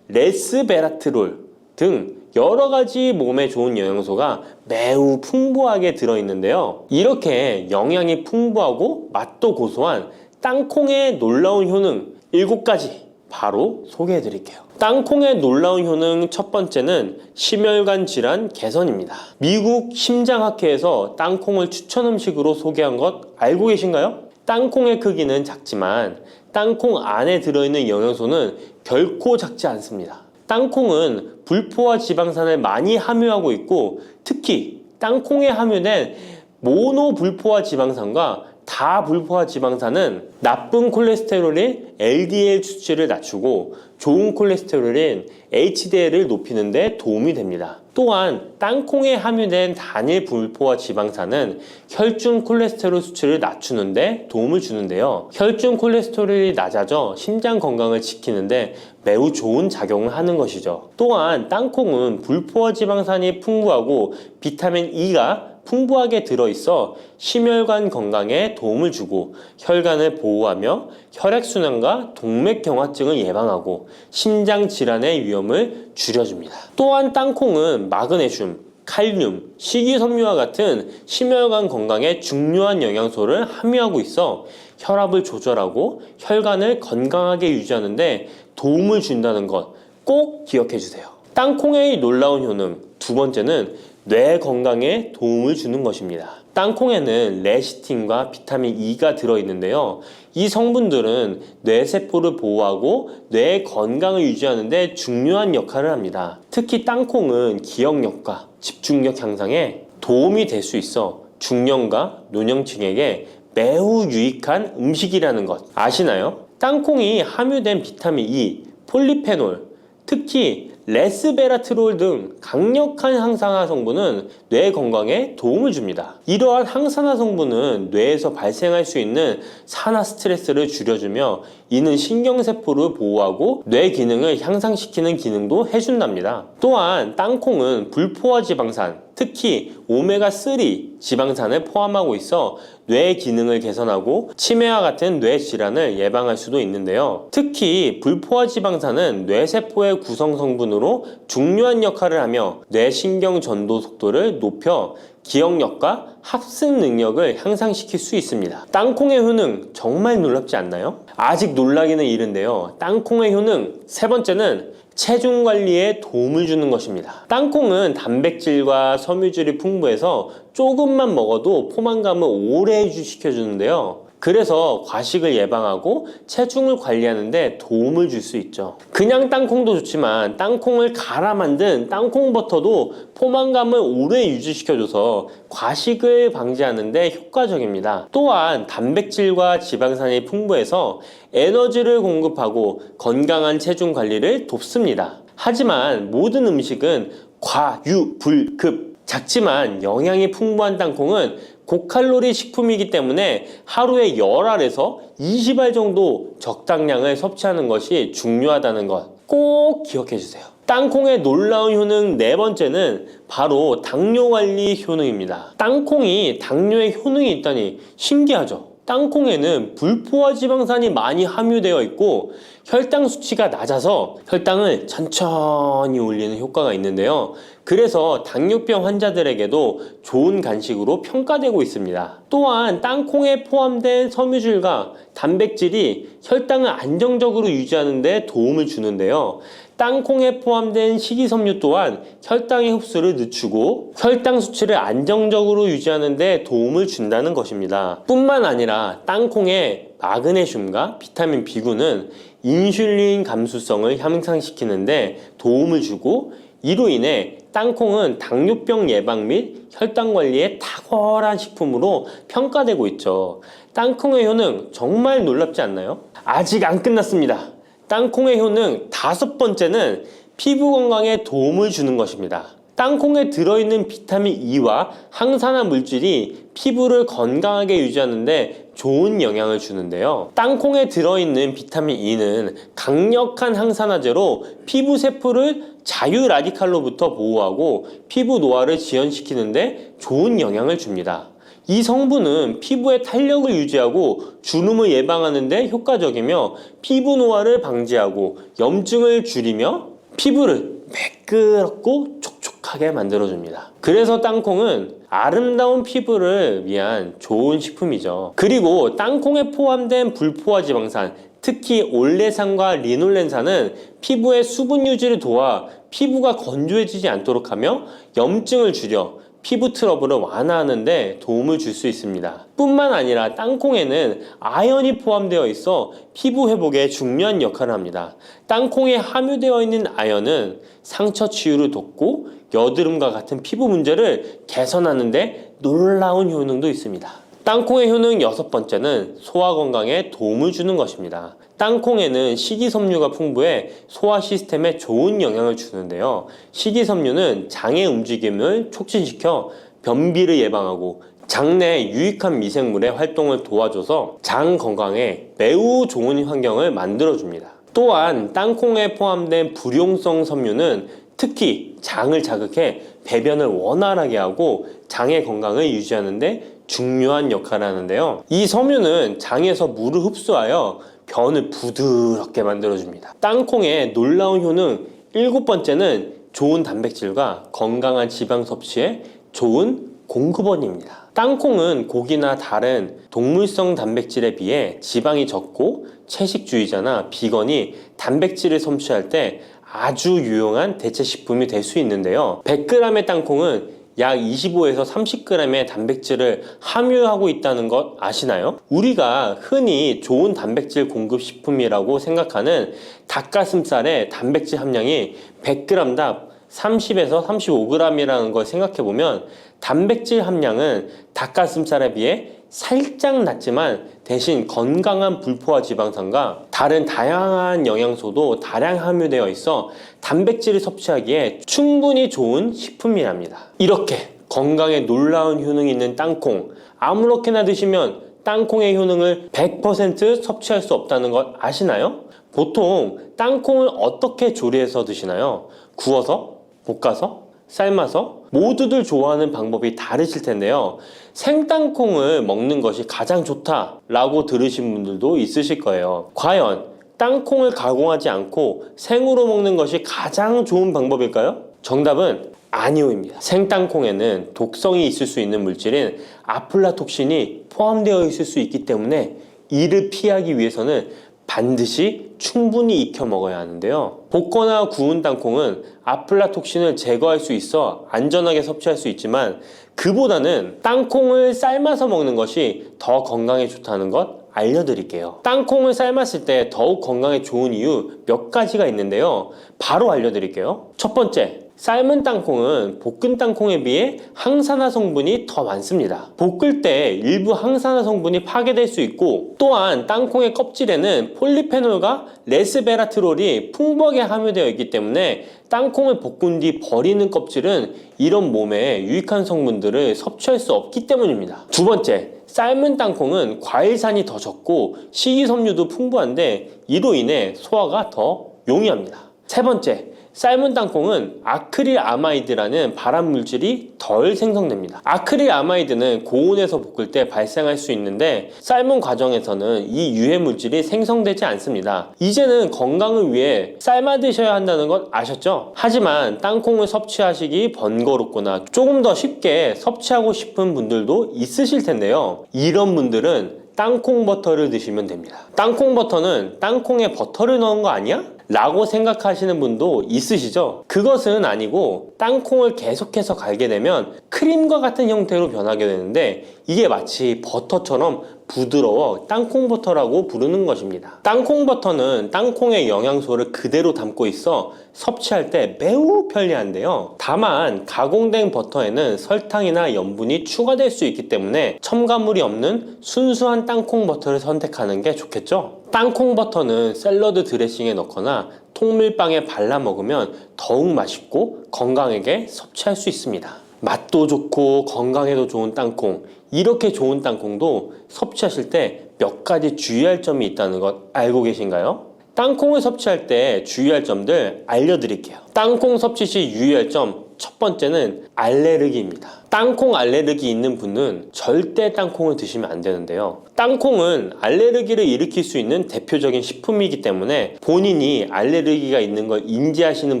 레스베라트롤 등 여러 가지 몸에 좋은 영양소가 매우 풍부하게 들어있는데요. 이렇게 영양이 풍부하고 맛도 고소한 땅콩의 놀라운 효능 7가지 바로 소개해 드릴게요. 땅콩의 놀라운 효능 첫 번째는 심혈관 질환 개선입니다. 미국 심장학회에서 땅콩을 추천 음식으로 소개한 것 알고 계신가요? 땅콩의 크기는 작지만 땅콩 안에 들어있는 영양소는 결코 작지 않습니다. 땅콩은 불포화 지방산을 많이 함유하고 있고, 특히 땅콩에 함유된 모노불포화 지방산과 다불포화 지방산은 나쁜 콜레스테롤인 LDL 수치를 낮추고 좋은 콜레스테롤인 HDL을 높이는 데 도움이 됩니다. 또한 땅콩에 함유된 단일 불포화 지방산은 혈중 콜레스테롤 수치를 낮추는 데 도움을 주는데요. 혈중 콜레스테롤이 낮아져 심장 건강을 지키는데 매우 좋은 작용을 하는 것이죠. 또한 땅콩은 불포화 지방산이 풍부하고 비타민 E가 풍부하게 들어있어 심혈관 건강에 도움을 주고 혈관을 보호하며 혈액순환과 동맥경화증을 예방하고 심장 질환의 위험을 줄여줍니다. 또한 땅콩은 마그네슘, 칼륨, 식이섬유와 같은 심혈관 건강에 중요한 영양소를 함유하고 있어 혈압을 조절하고 혈관을 건강하게 유지하는 데 도움을 준다는 것 꼭 기억해 주세요. 땅콩의 놀라운 효능 두 번째는 뇌 건강에 도움을 주는 것입니다. 땅콩에는 레시틴과 비타민 E가 들어있는데요. 이 성분들은 뇌세포를 보호하고 뇌 건강을 유지하는 데 중요한 역할을 합니다. 특히 땅콩은 기억력과 집중력 향상에 도움이 될 수 있어 중년과 노년층에게 매우 유익한 음식이라는 것 아시나요? 땅콩이 함유된 비타민 E, 폴리페놀, 특히 레스베라트롤 등 강력한 항산화 성분은 뇌 건강에 도움을 줍니다. 이러한 항산화 성분은 뇌에서 발생할 수 있는 산화 스트레스를 줄여주며 이는 신경세포를 보호하고 뇌 기능을 향상시키는 기능도 해준답니다. 또한 땅콩은 불포화 지방산, 특히 오메가3 지방산을 포함하고 있어 뇌 기능을 개선하고 치매와 같은 뇌 질환을 예방할 수도 있는데요. 특히 불포화 지방산은 뇌세포의 구성 성분으로 중요한 역할을 하며 뇌신경 전도 속도를 높여 기억력과 합승 능력을 향상시킬 수 있습니다. 땅콩의 효능 정말 놀랍지 않나요? 아직 놀라기는 이른데요. 땅콩의 효능 세 번째는 체중 관리에 도움을 주는 것입니다. 땅콩은 단백질과 섬유질이 풍부해서 조금만 먹어도 포만감을 오래 유지시켜주는데요. 그래서 과식을 예방하고 체중을 관리하는 데 도움을 줄 수 있죠. 그냥 땅콩도 좋지만 땅콩을 갈아 만든 땅콩 버터도 포만감을 오래 유지시켜줘서 과식을 방지하는 데 효과적입니다. 또한 단백질과 지방산이 풍부해서 에너지를 공급하고 건강한 체중 관리를 돕습니다. 하지만 모든 음식은 과유불급, 작지만 영양이 풍부한 땅콩은 고칼로리 식품이기 때문에 하루에 10알에서 20알 정도 적당량을 섭취하는 것이 중요하다는 것 꼭 기억해 주세요. 땅콩의 놀라운 효능 네 번째는 바로 당뇨 관리 효능입니다. 땅콩이 당뇨에 효능이 있다니 신기하죠? 땅콩에는 불포화 지방산이 많이 함유되어 있고 혈당 수치가 낮아서 혈당을 천천히 올리는 효과가 있는데요. 그래서 당뇨병 환자들에게도 좋은 간식으로 평가되고 있습니다. 또한 땅콩에 포함된 섬유질과 단백질이 혈당을 안정적으로 유지하는 데 도움을 주는데요. 땅콩에 포함된 식이섬유 또한 혈당의 흡수를 늦추고 혈당 수치를 안정적으로 유지하는 데 도움을 준다는 것입니다. 뿐만 아니라 땅콩의 마그네슘과 비타민 B9는 인슐린 감수성을 향상시키는데 도움을 주고 이로 인해 땅콩은 당뇨병 예방 및 혈당 관리에 탁월한 식품으로 평가되고 있죠. 땅콩의 효능 정말 놀랍지 않나요? 아직 안 끝났습니다. 땅콩의 효능 다섯 번째는 피부 건강에 도움을 주는 것입니다. 땅콩에 들어있는 비타민 E와 항산화 물질이 피부를 건강하게 유지하는 데 좋은 영향을 주는데요. 땅콩에 들어있는 비타민 E는 강력한 항산화제로 피부 세포를 자유 라디칼로부터 보호하고 피부 노화를 지연시키는 데 좋은 영향을 줍니다. 이 성분은 피부의 탄력을 유지하고 주름을 예방하는 데 효과적이며 피부 노화를 방지하고 염증을 줄이며 피부를 매끄럽고 촉촉하게 만들어줍니다. 그래서 땅콩은 아름다운 피부를 위한 좋은 식품이죠. 그리고 땅콩에 포함된 불포화 지방산, 특히 올레산과 리놀렌산은 피부의 수분 유지를 도와 피부가 건조해지지 않도록 하며 염증을 줄여 피부 트러블을 완화하는 데 도움을 줄 수 있습니다. 뿐만 아니라 땅콩에는 아연이 포함되어 있어 피부 회복에 중요한 역할을 합니다. 땅콩에 함유되어 있는 아연은 상처 치유를 돕고 여드름과 같은 피부 문제를 개선하는 데 놀라운 효능도 있습니다. 땅콩의 효능 여섯 번째는 소화 건강에 도움을 주는 것입니다. 땅콩에는 식이섬유가 풍부해 소화 시스템에 좋은 영향을 주는데요. 식이섬유는 장의 움직임을 촉진시켜 변비를 예방하고 장내 유익한 미생물의 활동을 도와줘서 장 건강에 매우 좋은 환경을 만들어줍니다. 또한 땅콩에 포함된 불용성 섬유는 특히 장을 자극해 배변을 원활하게 하고 장의 건강을 유지하는 데 중요한 역할을 하는데요. 이 섬유는 장에서 물을 흡수하여 변을 부드럽게 만들어줍니다. 땅콩의 놀라운 효능 일곱 번째는 좋은 단백질과 건강한 지방 섭취에 좋은 공급원입니다. 땅콩은 고기나 다른 동물성 단백질에 비해 지방이 적고 채식주의자나 비건이 단백질을 섭취할 때 아주 유용한 대체 식품이 될 수 있는데요. 100g의 땅콩은 약 25에서 30g의 단백질을 함유하고 있다는 것 아시나요? 우리가 흔히 좋은 단백질 공급 식품이라고 생각하는 닭가슴살의 단백질 함량이 100g당 30에서 35g이라는 걸 생각해보면 단백질 함량은 닭가슴살에 비해 살짝 낮지만 대신 건강한 불포화 지방산과 다른 다양한 영양소도 다량 함유되어 있어 단백질을 섭취하기에 충분히 좋은 식품이랍니다. 이렇게 건강에 놀라운 효능이 있는 땅콩, 아무렇게나 드시면 땅콩의 효능을 100% 섭취할 수 없다는 것 아시나요? 보통 땅콩을 어떻게 조리해서 드시나요? 구워서? 볶아서? 삶아서? 모두들 좋아하는 방법이 다르실 텐데요. 생땅콩을 먹는 것이 가장 좋다라고 들으신 분들도 있으실 거예요. 과연 땅콩을 가공하지 않고 생으로 먹는 것이 가장 좋은 방법일까요? 정답은 아니오입니다. 생땅콩에는 독성이 있을 수 있는 물질인 아플라톡신이 포함되어 있을 수 있기 때문에 이를 피하기 위해서는 반드시 충분히 익혀 먹어야 하는데요. 볶거나 구운 땅콩은 아플라톡신을 제거할 수 있어 안전하게 섭취할 수 있지만 그보다는 땅콩을 삶아서 먹는 것이 더 건강에 좋다는 것 알려드릴게요. 땅콩을 삶았을 때 더욱 건강에 좋은 이유 몇 가지가 있는데요. 바로 알려드릴게요. 첫 번째, 삶은 땅콩은 볶은 땅콩에 비해 항산화 성분이 더 많습니다. 볶을 때 일부 항산화 성분이 파괴될 수 있고 또한 땅콩의 껍질에는 폴리페놀과 레스베라트롤이 풍부하게 함유되어 있기 때문에 땅콩을 볶은 뒤 버리는 껍질은 이런 몸에 유익한 성분들을 섭취할 수 없기 때문입니다. 두 번째, 삶은 땅콩은 과일산이 더 적고 식이섬유도 풍부한데 이로 인해 소화가 더 용이합니다. 세 번째, 삶은 땅콩은 아크릴아마이드라는 발암 물질이 덜 생성됩니다. 아크릴아마이드는 고온에서 볶을 때 발생할 수 있는데 삶은 과정에서는 이 유해 물질이 생성되지 않습니다. 이제는 건강을 위해 삶아 드셔야 한다는 것 아셨죠? 하지만 땅콩을 섭취하시기 번거롭거나 조금 더 쉽게 섭취하고 싶은 분들도 있으실 텐데요. 이런 분들은 땅콩 버터를 드시면 됩니다. 땅콩 버터는 땅콩에 버터를 넣은 거 아니야? 라고 생각하시는 분도 있으시죠? 그것은 아니고 땅콩을 계속해서 갈게 되면 크림과 같은 형태로 변하게 되는데 이게 마치 버터처럼 부드러워 땅콩 버터라고 부르는 것입니다. 땅콩 버터는 땅콩의 영양소를 그대로 담고 있어 섭취할 때 매우 편리한데요. 다만 가공된 버터에는 설탕이나 염분이 추가될 수 있기 때문에 첨가물이 없는 순수한 땅콩 버터를 선택하는 게 좋겠죠? 땅콩 버터는 샐러드 드레싱에 넣거나 통밀빵에 발라 먹으면 더욱 맛있고 건강하게 섭취할 수 있습니다. 맛도 좋고 건강에도 좋은 땅콩, 이렇게 좋은 땅콩도 섭취하실 때 몇 가지 주의할 점이 있다는 것 알고 계신가요? 땅콩을 섭취할 때 주의할 점들 알려드릴게요. 땅콩 섭취 시 유의할 점 첫 번째는 알레르기입니다. 땅콩 알레르기 있는 분은 절대 땅콩을 드시면 안 되는데요. 땅콩은 알레르기를 일으킬 수 있는 대표적인 식품이기 때문에 본인이 알레르기가 있는 걸 인지하시는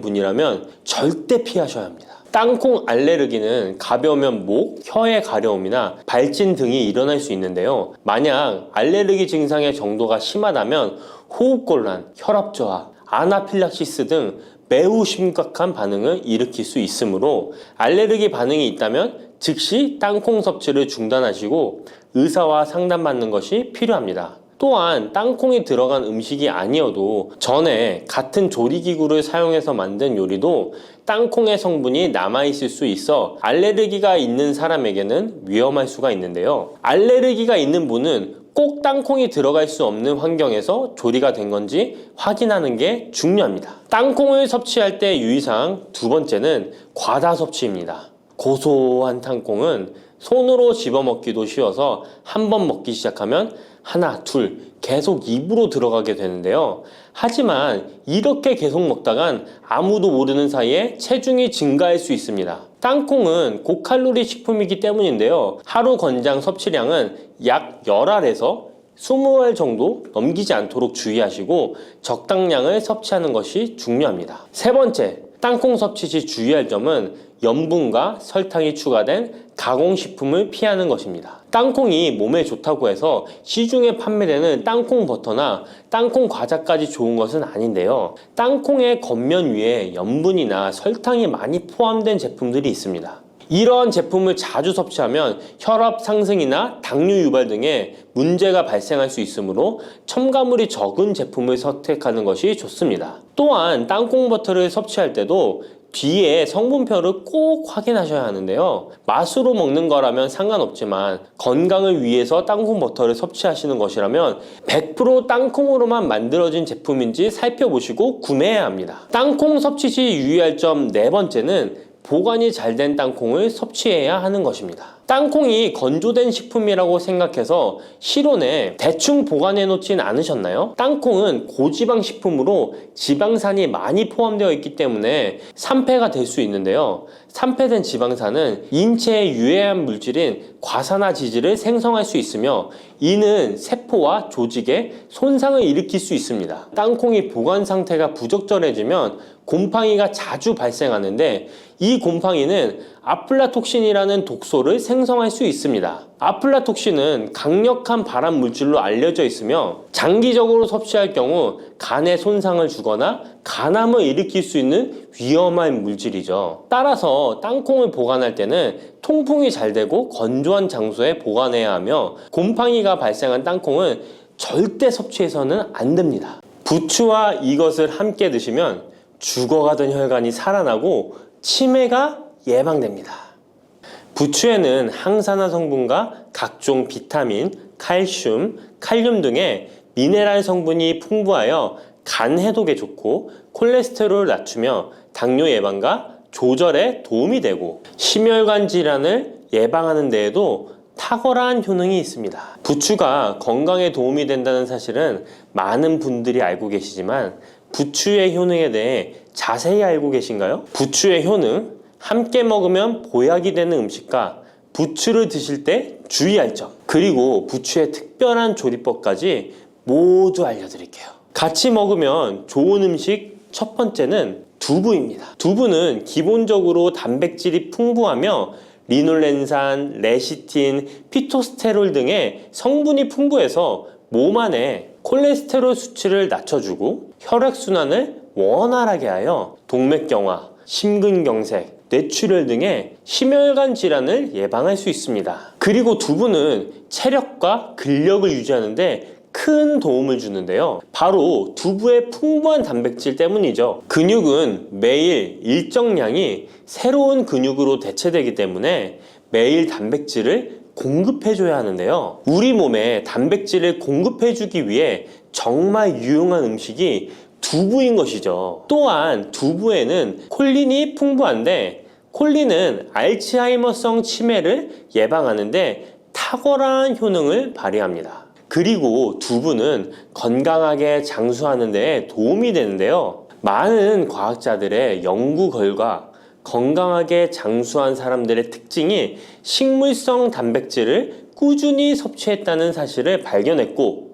분이라면 절대 피하셔야 합니다. 땅콩 알레르기는 가벼우면 목, 혀의 가려움이나 발진 등이 일어날 수 있는데요. 만약 알레르기 증상의 정도가 심하다면 호흡곤란, 혈압저하, 아나필락시스 등 매우 심각한 반응을 일으킬 수 있으므로 알레르기 반응이 있다면 즉시 땅콩 섭취를 중단하시고 의사와 상담받는 것이 필요합니다. 또한 땅콩이 들어간 음식이 아니어도 전에 같은 조리기구를 사용해서 만든 요리도 땅콩의 성분이 남아있을 수 있어 알레르기가 있는 사람에게는 위험할 수가 있는데요. 알레르기가 있는 분은 꼭 땅콩이 들어갈 수 없는 환경에서 조리가 된 건지 확인하는 게 중요합니다. 땅콩을 섭취할 때 유의사항 두 번째는 과다 섭취입니다. 고소한 땅콩은 손으로 집어먹기도 쉬워서 한 번 먹기 시작하면 하나, 둘 계속 입으로 들어가게 되는데요. 하지만 이렇게 계속 먹다간 아무도 모르는 사이에 체중이 증가할 수 있습니다. 땅콩은 고칼로리 식품이기 때문인데요. 하루 권장 섭취량은 약 10알에서 20알 정도 넘기지 않도록 주의하시고 적당량을 섭취하는 것이 중요합니다. 세 번째, 땅콩 섭취 시 주의할 점은 염분과 설탕이 추가된 가공식품을 피하는 것입니다. 땅콩이 몸에 좋다고 해서 시중에 판매되는 땅콩 버터나 땅콩 과자까지 좋은 것은 아닌데요. 땅콩의 겉면 위에 염분이나 설탕이 많이 포함된 제품들이 있습니다. 이러한 제품을 자주 섭취하면 혈압 상승이나 당뇨 유발 등의 문제가 발생할 수 있으므로 첨가물이 적은 제품을 선택하는 것이 좋습니다. 또한 땅콩 버터를 섭취할 때도 뒤에 성분표를 꼭 확인하셔야 하는데요. 맛으로 먹는 거라면 상관없지만 건강을 위해서 땅콩 버터를 섭취하시는 것이라면 100% 땅콩으로만 만들어진 제품인지 살펴보시고 구매해야 합니다. 땅콩 섭취 시 유의할 점 네 번째는 보관이 잘 된 땅콩을 섭취해야 하는 것입니다. 땅콩이 건조된 식품이라고 생각해서 실온에 대충 보관해 놓진 않으셨나요? 땅콩은 고지방 식품으로 지방산이 많이 포함되어 있기 때문에 산패가 될 수 있는데요. 산패된 지방산은 인체에 유해한 물질인 과산화지질을 생성할 수 있으며 이는 세포와 조직에 손상을 일으킬 수 있습니다. 땅콩이 보관 상태가 부적절해지면 곰팡이가 자주 발생하는데 이 곰팡이는 아플라톡신이라는 독소를 생성할 수 있습니다. 아플라톡신은 강력한 발암 물질로 알려져 있으며 장기적으로 섭취할 경우 간에 손상을 주거나 간암을 일으킬 수 있는 위험한 물질이죠. 따라서 땅콩을 보관할 때는 통풍이 잘 되고 건조한 장소에 보관해야 하며 곰팡이가 발생한 땅콩은 절대 섭취해서는 안 됩니다. 부추와 이것을 함께 드시면 죽어가던 혈관이 살아나고 치매가 예방됩니다. 부추에는 항산화 성분과 각종 비타민, 칼슘, 칼륨 등의 미네랄 성분이 풍부하여 간 해독에 좋고 콜레스테롤을 낮추며 당뇨 예방과 조절에 도움이 되고 심혈관 질환을 예방하는 데에도 탁월한 효능이 있습니다. 부추가 건강에 도움이 된다는 사실은 많은 분들이 알고 계시지만 부추의 효능에 대해 자세히 알고 계신가요? 부추의 효능, 함께 먹으면 보약이 되는 음식과 부추를 드실 때 주의할 점, 그리고 부추의 특별한 조리법까지 모두 알려드릴게요. 같이 먹으면 좋은 음식 첫 번째는 두부입니다. 두부는 기본적으로 단백질이 풍부하며 리놀렌산, 레시틴, 피토스테롤 등의 성분이 풍부해서 몸 안에 콜레스테롤 수치를 낮춰주고 혈액순환을 원활하게 하여 동맥경화, 심근경색, 뇌출혈 등의 심혈관 질환을 예방할 수 있습니다. 그리고 두부는 체력과 근력을 유지하는데 큰 도움을 주는데요. 바로 두부의 풍부한 단백질 때문이죠. 근육은 매일 일정량이 새로운 근육으로 대체되기 때문에 매일 단백질을 공급해줘야 하는데요. 우리 몸에 단백질을 공급해주기 위해 정말 유용한 음식이 두부인 것이죠. 또한 두부에는 콜린이 풍부한데 콜린은 알츠하이머성 치매를 예방하는데 탁월한 효능을 발휘합니다. 그리고 두부는 건강하게 장수하는 데 도움이 되는데요. 많은 과학자들의 연구 결과 건강하게 장수한 사람들의 특징이 식물성 단백질을 꾸준히 섭취했다는 사실을 발견했고,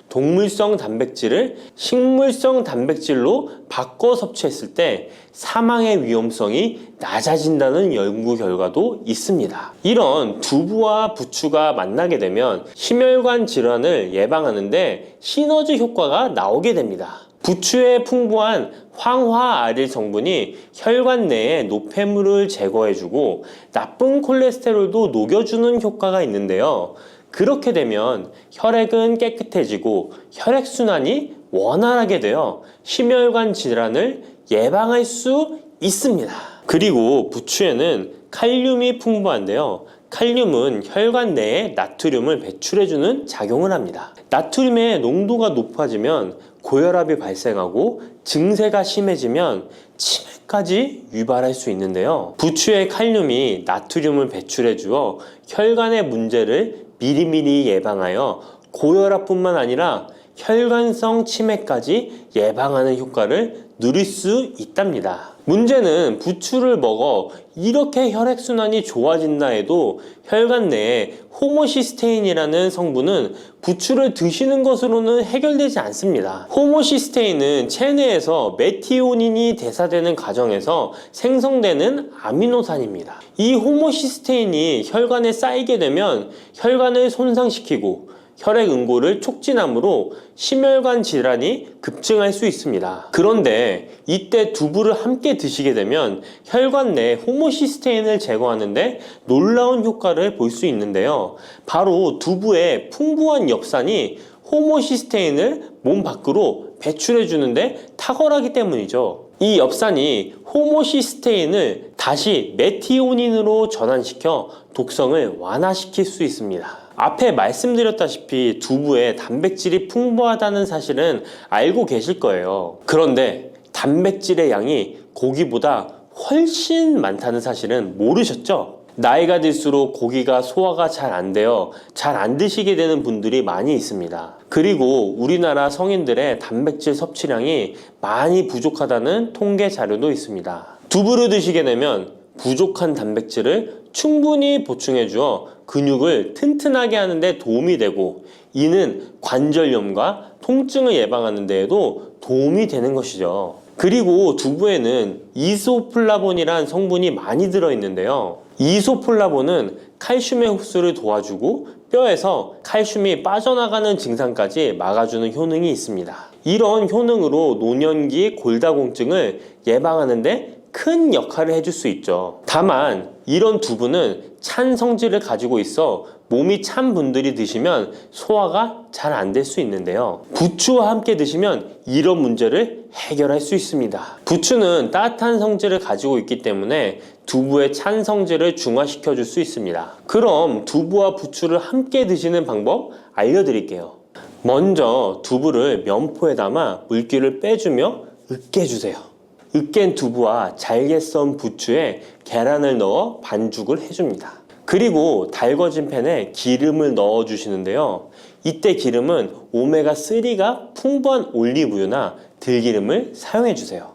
동물성 단백질을 식물성 단백질로 바꿔 섭취했을 때 사망의 위험성이 낮아진다는 연구 결과도 있습니다. 이런 두부와 부추가 만나게 되면 심혈관 질환을 예방하는데 시너지 효과가 나오게 됩니다. 부추의 풍부한 황화아릴 성분이 혈관 내의 노폐물을 제거해주고 나쁜 콜레스테롤도 녹여주는 효과가 있는데요. 그렇게 되면 혈액은 깨끗해지고 혈액순환이 원활하게 되어 심혈관 질환을 예방할 수 있습니다. 그리고 부추에는 칼륨이 풍부한데요. 칼륨은 혈관 내에 나트륨을 배출해주는 작용을 합니다. 나트륨의 농도가 높아지면 고혈압이 발생하고 증세가 심해지면 치매까지 유발할 수 있는데요. 부추의 칼륨이 나트륨을 배출해 주어 혈관의 문제를 미리미리 예방하여 고혈압뿐만 아니라 혈관성 치매까지 예방하는 효과를 누릴 수 있답니다. 문제는 부추를 먹어 이렇게 혈액순환이 좋아진다 해도 혈관 내에 호모시스테인이라는 성분은 부추를 드시는 것으로는 해결되지 않습니다. 호모시스테인은 체내에서 메티오닌이 대사되는 과정에서 생성되는 아미노산입니다. 이 호모시스테인이 혈관에 쌓이게 되면 혈관을 손상시키고 혈액 응고를 촉진하므로 심혈관 질환이 급증할 수 있습니다. 그런데 이때 두부를 함께 드시게 되면 혈관 내 호모시스테인을 제거하는데 놀라운 효과를 볼 수 있는데요. 바로 두부의 풍부한 엽산이 호모시스테인을 몸 밖으로 배출해 주는데 탁월하기 때문이죠. 이 엽산이 호모시스테인을 다시 메티오닌으로 전환시켜 독성을 완화시킬 수 있습니다. 앞에 말씀드렸다시피 두부에 단백질이 풍부하다는 사실은 알고 계실 거예요. 그런데 단백질의 양이 고기보다 훨씬 많다는 사실은 모르셨죠? 나이가 들수록 고기가 소화가 잘 안 되어 잘 안 드시게 되는 분들이 많이 있습니다. 그리고 우리나라 성인들의 단백질 섭취량이 많이 부족하다는 통계 자료도 있습니다. 두부를 드시게 되면 부족한 단백질을 충분히 보충해 주어 근육을 튼튼하게 하는 데 도움이 되고, 이는 관절염과 통증을 예방하는 데에도 도움이 되는 것이죠. 그리고 두부에는 이소플라본이란 성분이 많이 들어있는데요. 이소플라본은 칼슘의 흡수를 도와주고 뼈에서 칼슘이 빠져나가는 증상까지 막아주는 효능이 있습니다. 이런 효능으로 노년기 골다공증을 예방하는 데 큰 역할을 해줄 수 있죠. 다만 이런 두부는 찬 성질을 가지고 있어 몸이 찬 분들이 드시면 소화가 잘 안 될 수 있는데요. 부추와 함께 드시면 이런 문제를 해결할 수 있습니다. 부추는 따뜻한 성질을 가지고 있기 때문에 두부의 찬 성질을 중화시켜 줄 수 있습니다. 그럼 두부와 부추를 함께 드시는 방법 알려드릴게요. 먼저 두부를 면포에 담아 물기를 빼주며 으깨주세요. 으깬 두부와 잘게 썬 부추에 계란을 넣어 반죽을 해줍니다. 그리고 달궈진 팬에 기름을 넣어 주시는데요. 이때 기름은 오메가3가 풍부한 올리브유나 들기름을 사용해 주세요.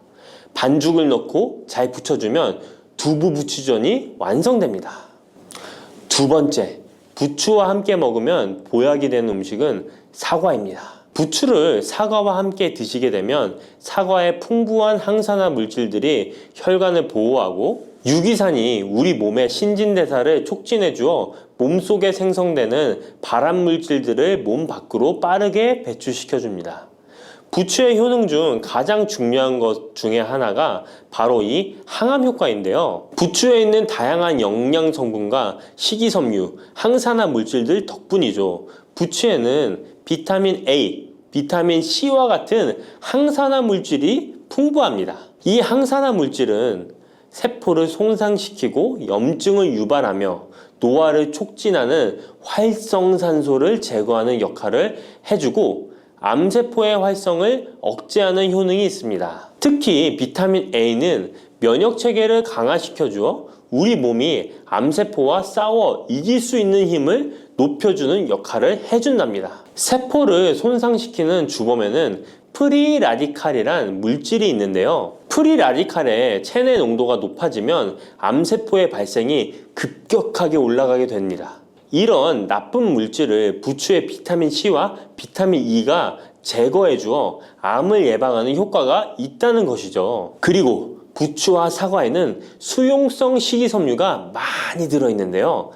반죽을 넣고 잘 부쳐주면 두부 부추전이 완성됩니다. 두 번째, 부추와 함께 먹으면 보약이 되는 음식은 사과입니다. 부추를 사과와 함께 드시게 되면 사과의 풍부한 항산화 물질들이 혈관을 보호하고 유기산이 우리 몸의 신진대사를 촉진해 주어 몸속에 생성되는 발암 물질들을 몸 밖으로 빠르게 배출시켜 줍니다. 부추의 효능 중 가장 중요한 것 중에 하나가 바로 이 항암 효과인데요. 부추에 있는 다양한 영양 성분과 식이섬유, 항산화 물질들 덕분이죠. 부추에는 비타민 A, 비타민 C와 같은 항산화 물질이 풍부합니다. 이 항산화 물질은 세포를 손상시키고 염증을 유발하며 노화를 촉진하는 활성산소를 제거하는 역할을 해주고 암세포의 활성을 억제하는 효능이 있습니다. 특히 비타민 A는 면역체계를 강화시켜주어 우리 몸이 암세포와 싸워 이길 수 있는 힘을 높여주는 역할을 해준답니다. 세포를 손상시키는 주범에는 프리라디칼이란 물질이 있는데요. 프리라디칼의 체내 농도가 높아지면 암세포의 발생이 급격하게 올라가게 됩니다. 이런 나쁜 물질을 부추의 비타민 C와 비타민 E가 제거해 주어 암을 예방하는 효과가 있다는 것이죠. 그리고 부추와 사과에는 수용성 식이섬유가 많이 들어있는데요.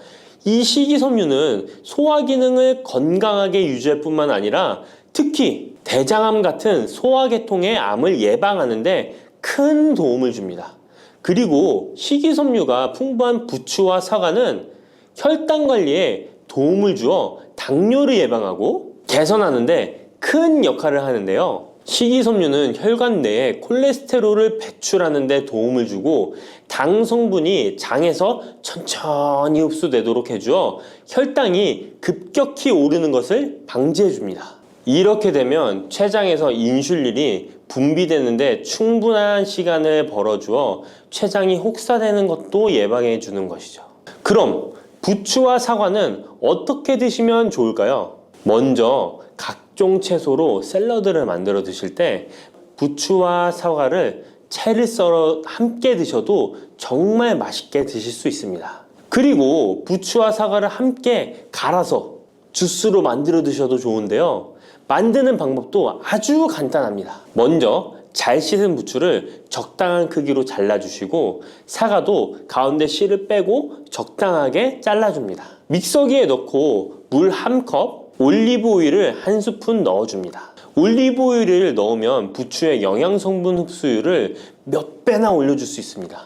이 식이섬유는 소화 기능을 건강하게 유지할 뿐만 아니라 특히 대장암 같은 소화계통의 암을 예방하는 데 큰 도움을 줍니다. 그리고 식이섬유가 풍부한 부추와 사과는 혈당 관리에 도움을 주어 당뇨를 예방하고 개선하는 데 큰 역할을 하는데요. 식이섬유는 혈관 내에 콜레스테롤을 배출하는 데 도움을 주고 당 성분이 장에서 천천히 흡수되도록 해주어 혈당이 급격히 오르는 것을 방지해 줍니다. 이렇게 되면 췌장에서 인슐린이 분비되는데 충분한 시간을 벌어주어 췌장이 혹사되는 것도 예방해 주는 것이죠. 그럼 부추와 사과는 어떻게 드시면 좋을까요? 먼저 각종 채소로 샐러드를 만들어 드실 때 부추와 사과를 채를 썰어 함께 드셔도 정말 맛있게 드실 수 있습니다. 그리고 부추와 사과를 함께 갈아서 주스로 만들어 드셔도 좋은데요. 만드는 방법도 아주 간단합니다. 먼저 잘 씻은 부추를 적당한 크기로 잘라주시고 사과도 가운데 씨를 빼고 적당하게 잘라줍니다. 믹서기에 넣고 물 1컵, 올리브 오일을 1스푼 넣어줍니다. 올리브 오일을 넣으면 부추의 영양 성분 흡수율을 몇 배나 올려줄 수 있습니다.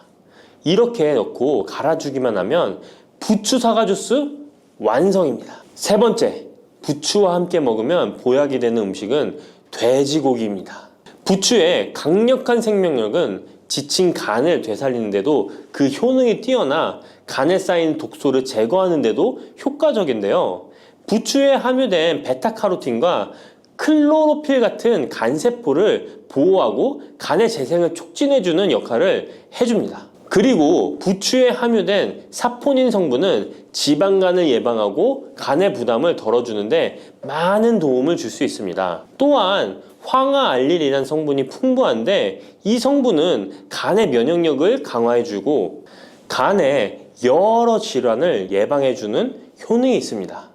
이렇게 넣고 갈아주기만 하면 부추 사과 주스 완성입니다. 세 번째, 부추와 함께 먹으면 보약이 되는 음식은 돼지고기입니다. 부추의 강력한 생명력은 지친 간을 되살리는데도 그 효능이 뛰어나 간에 쌓인 독소를 제거하는데도 효과적인데요. 부추에 함유된 베타카로틴과 클로로필 같은 간세포를 보호하고 간의 재생을 촉진해주는 역할을 해줍니다. 그리고 부추에 함유된 사포닌 성분은 지방간을 예방하고 간의 부담을 덜어주는데 많은 도움을 줄 수 있습니다. 또한 황화알릴이라는 성분이 풍부한데 이 성분은 간의 면역력을 강화해주고 간의 여러 질환을 예방해주는 효능이 있습니다.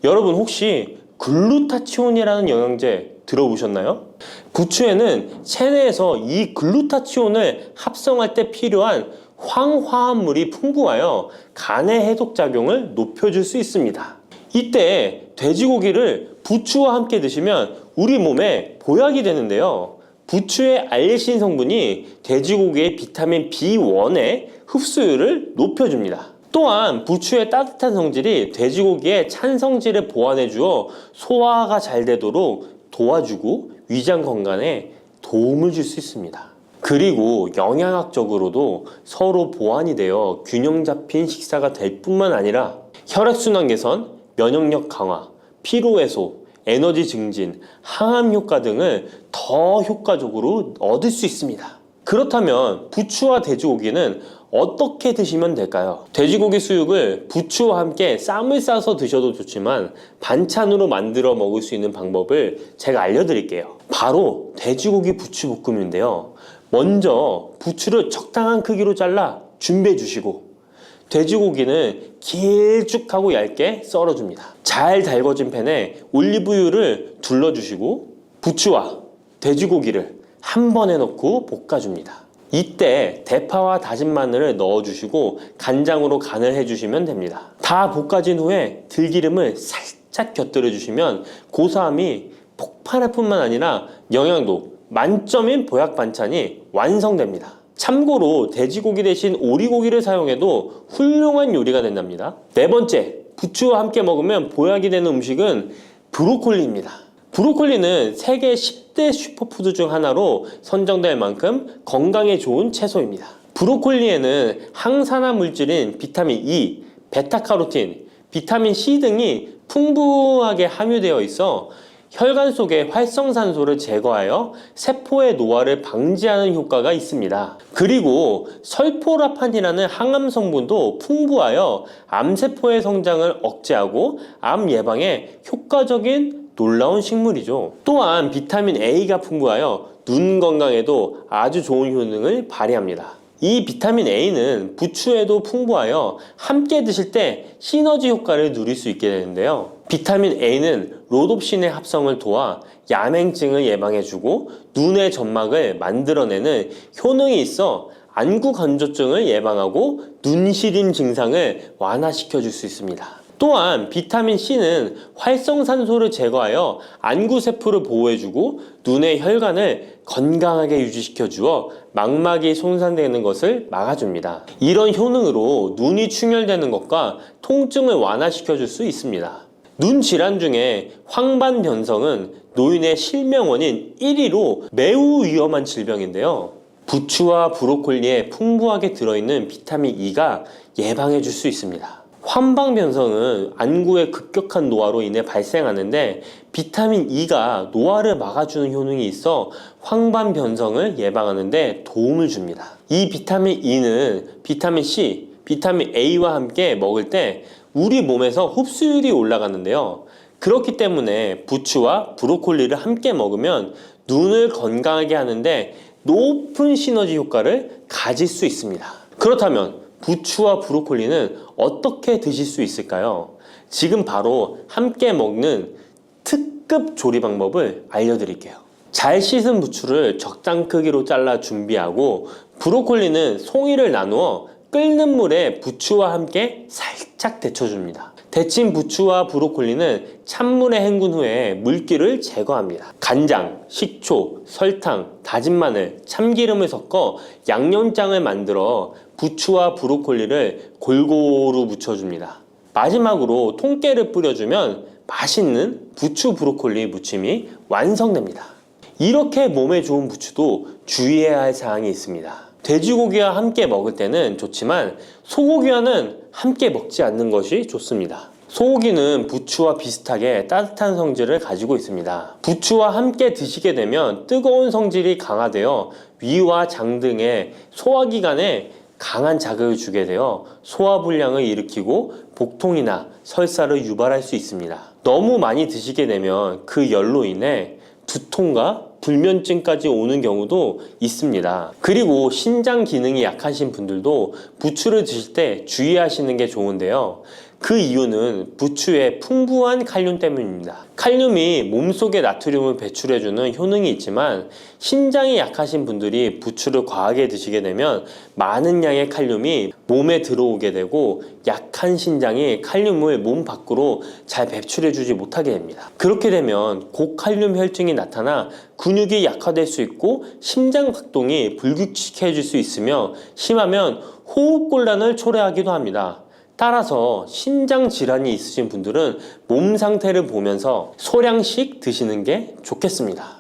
여러분 혹시 글루타치온이라는 영양제 들어보셨나요? 부추에는 체내에서 이 글루타치온을 합성할 때 필요한 황화합물이 풍부하여 간의 해독작용을 높여줄 수 있습니다. 이때 돼지고기를 부추와 함께 드시면 우리 몸에 보약이 되는데요. 부추의 알레신 성분이 돼지고기의 비타민 B1의 흡수율을 높여줍니다. 또한 부추의 따뜻한 성질이 돼지고기의 찬 성질을 보완해 주어 소화가 잘 되도록 도와주고 위장 건강에 도움을 줄 수 있습니다. 그리고 영양학적으로도 서로 보완이 되어 균형 잡힌 식사가 될 뿐만 아니라 혈액순환 개선, 면역력 강화, 피로 해소, 에너지 증진, 항암 효과 등을 더 효과적으로 얻을 수 있습니다. 그렇다면 부추와 돼지고기는 어떻게 드시면 될까요? 돼지고기 수육을 부추와 함께 쌈을 싸서 드셔도 좋지만 반찬으로 만들어 먹을 수 있는 방법을 제가 알려드릴게요. 바로 돼지고기 부추볶음인데요. 먼저 부추를 적당한 크기로 잘라 준비해 주시고 돼지고기는 길쭉하고 얇게 썰어줍니다. 잘 달궈진 팬에 올리브유를 둘러주시고 부추와 돼지고기를 한 번에 넣고 볶아줍니다. 이때 대파와 다진 마늘을 넣어주시고 간장으로 간을 해주시면 됩니다. 다 볶아진 후에 들기름을 살짝 곁들여 주시면 고소함이 폭발할 뿐만 아니라 영양도 만점인 보약 반찬이 완성됩니다. 참고로 돼지고기 대신 오리고기를 사용해도 훌륭한 요리가 된답니다. 네 번째, 부추와 함께 먹으면 보약이 되는 음식은 브로콜리입니다. 브로콜리는 세계 10대 슈퍼푸드 중 하나로 선정될 만큼 건강에 좋은 채소입니다. 브로콜리에는 항산화 물질인 비타민 E, 베타카로틴, 비타민 C 등이 풍부하게 함유되어 있어 혈관 속의 활성산소를 제거하여 세포의 노화를 방지하는 효과가 있습니다. 그리고 설포라판이라는 항암 성분도 풍부하여 암세포의 성장을 억제하고 암 예방에 효과적인 놀라운 식물이죠. 또한 비타민 A가 풍부하여 눈 건강에도 아주 좋은 효능을 발휘합니다. 이 비타민 A는 부추에도 풍부하여 함께 드실 때 시너지 효과를 누릴 수 있게 되는데요. 비타민 A는 로놉신의 합성을 도와 야맹증을 예방해주고 눈의 점막을 만들어내는 효능이 있어 안구 건조증을 예방하고 눈시림 증상을 완화시켜줄 수 있습니다. 또한 비타민 C는 활성산소를 제거하여 안구세포를 보호해주고 눈의 혈관을 건강하게 유지시켜주어 망막이 손상되는 것을 막아줍니다. 이런 효능으로 눈이 충혈되는 것과 통증을 완화시켜줄 수 있습니다. 눈 질환 중에 황반변성은 노인의 실명원인 1위로 매우 위험한 질병인데요. 부추와 브로콜리에 풍부하게 들어있는 비타민 E가 예방해줄 수 있습니다. 황반변성은 안구의 급격한 노화로 인해 발생하는데 비타민 E가 노화를 막아주는 효능이 있어 황반변성을 예방하는 데 도움을 줍니다. 이 비타민 E는 비타민 C, 비타민 A와 함께 먹을 때 우리 몸에서 흡수율이 올라가는데요. 그렇기 때문에 부추와 브로콜리를 함께 먹으면 눈을 건강하게 하는데 높은 시너지 효과를 가질 수 있습니다. 그렇다면 부추와 브로콜리는 어떻게 드실 수 있을까요? 지금 바로 함께 먹는 특급 조리 방법을 알려드릴게요. 잘 씻은 부추를 적당 크기로 잘라 준비하고 브로콜리는 송이를 나누어 끓는 물에 부추와 함께 살짝 데쳐줍니다. 데친 부추와 브로콜리는 찬물에 헹군 후에 물기를 제거합니다. 간장, 식초, 설탕, 다진 마늘, 참기름을 섞어 양념장을 만들어 부추와 브로콜리를 골고루 묻혀줍니다. 마지막으로 통깨를 뿌려주면 맛있는 부추 브로콜리 무침이 완성됩니다. 이렇게 몸에 좋은 부추도 주의해야 할 사항이 있습니다. 돼지고기와 함께 먹을 때는 좋지만 소고기와는 함께 먹지 않는 것이 좋습니다. 소고기는 부추와 비슷하게 따뜻한 성질을 가지고 있습니다. 부추와 함께 드시게 되면 뜨거운 성질이 강화되어 위와 장 등의 소화기관에 강한 자극을 주게 되어 소화불량을 일으키고 복통이나 설사를 유발할 수 있습니다. 너무 많이 드시게 되면 그 열로 인해 두통과 불면증까지 오는 경우도 있습니다. 그리고 신장 기능이 약하신 분들도 부추를 드실 때 주의하시는 게 좋은데요. 그 이유는 부추의 풍부한 칼륨 때문입니다. 칼륨이 몸속에 나트륨을 배출해주는 효능이 있지만 신장이 약하신 분들이 부추를 과하게 드시게 되면 많은 양의 칼륨이 몸에 들어오게 되고 약한 신장이 칼륨을 몸 밖으로 잘 배출해주지 못하게 됩니다. 그렇게 되면 고칼륨 혈증이 나타나 근육이 약화될 수 있고 심장 박동이 불규칙해질 수 있으며 심하면 호흡곤란을 초래하기도 합니다. 따라서 신장 질환이 있으신 분들은 몸 상태를 보면서 소량씩 드시는 게 좋겠습니다.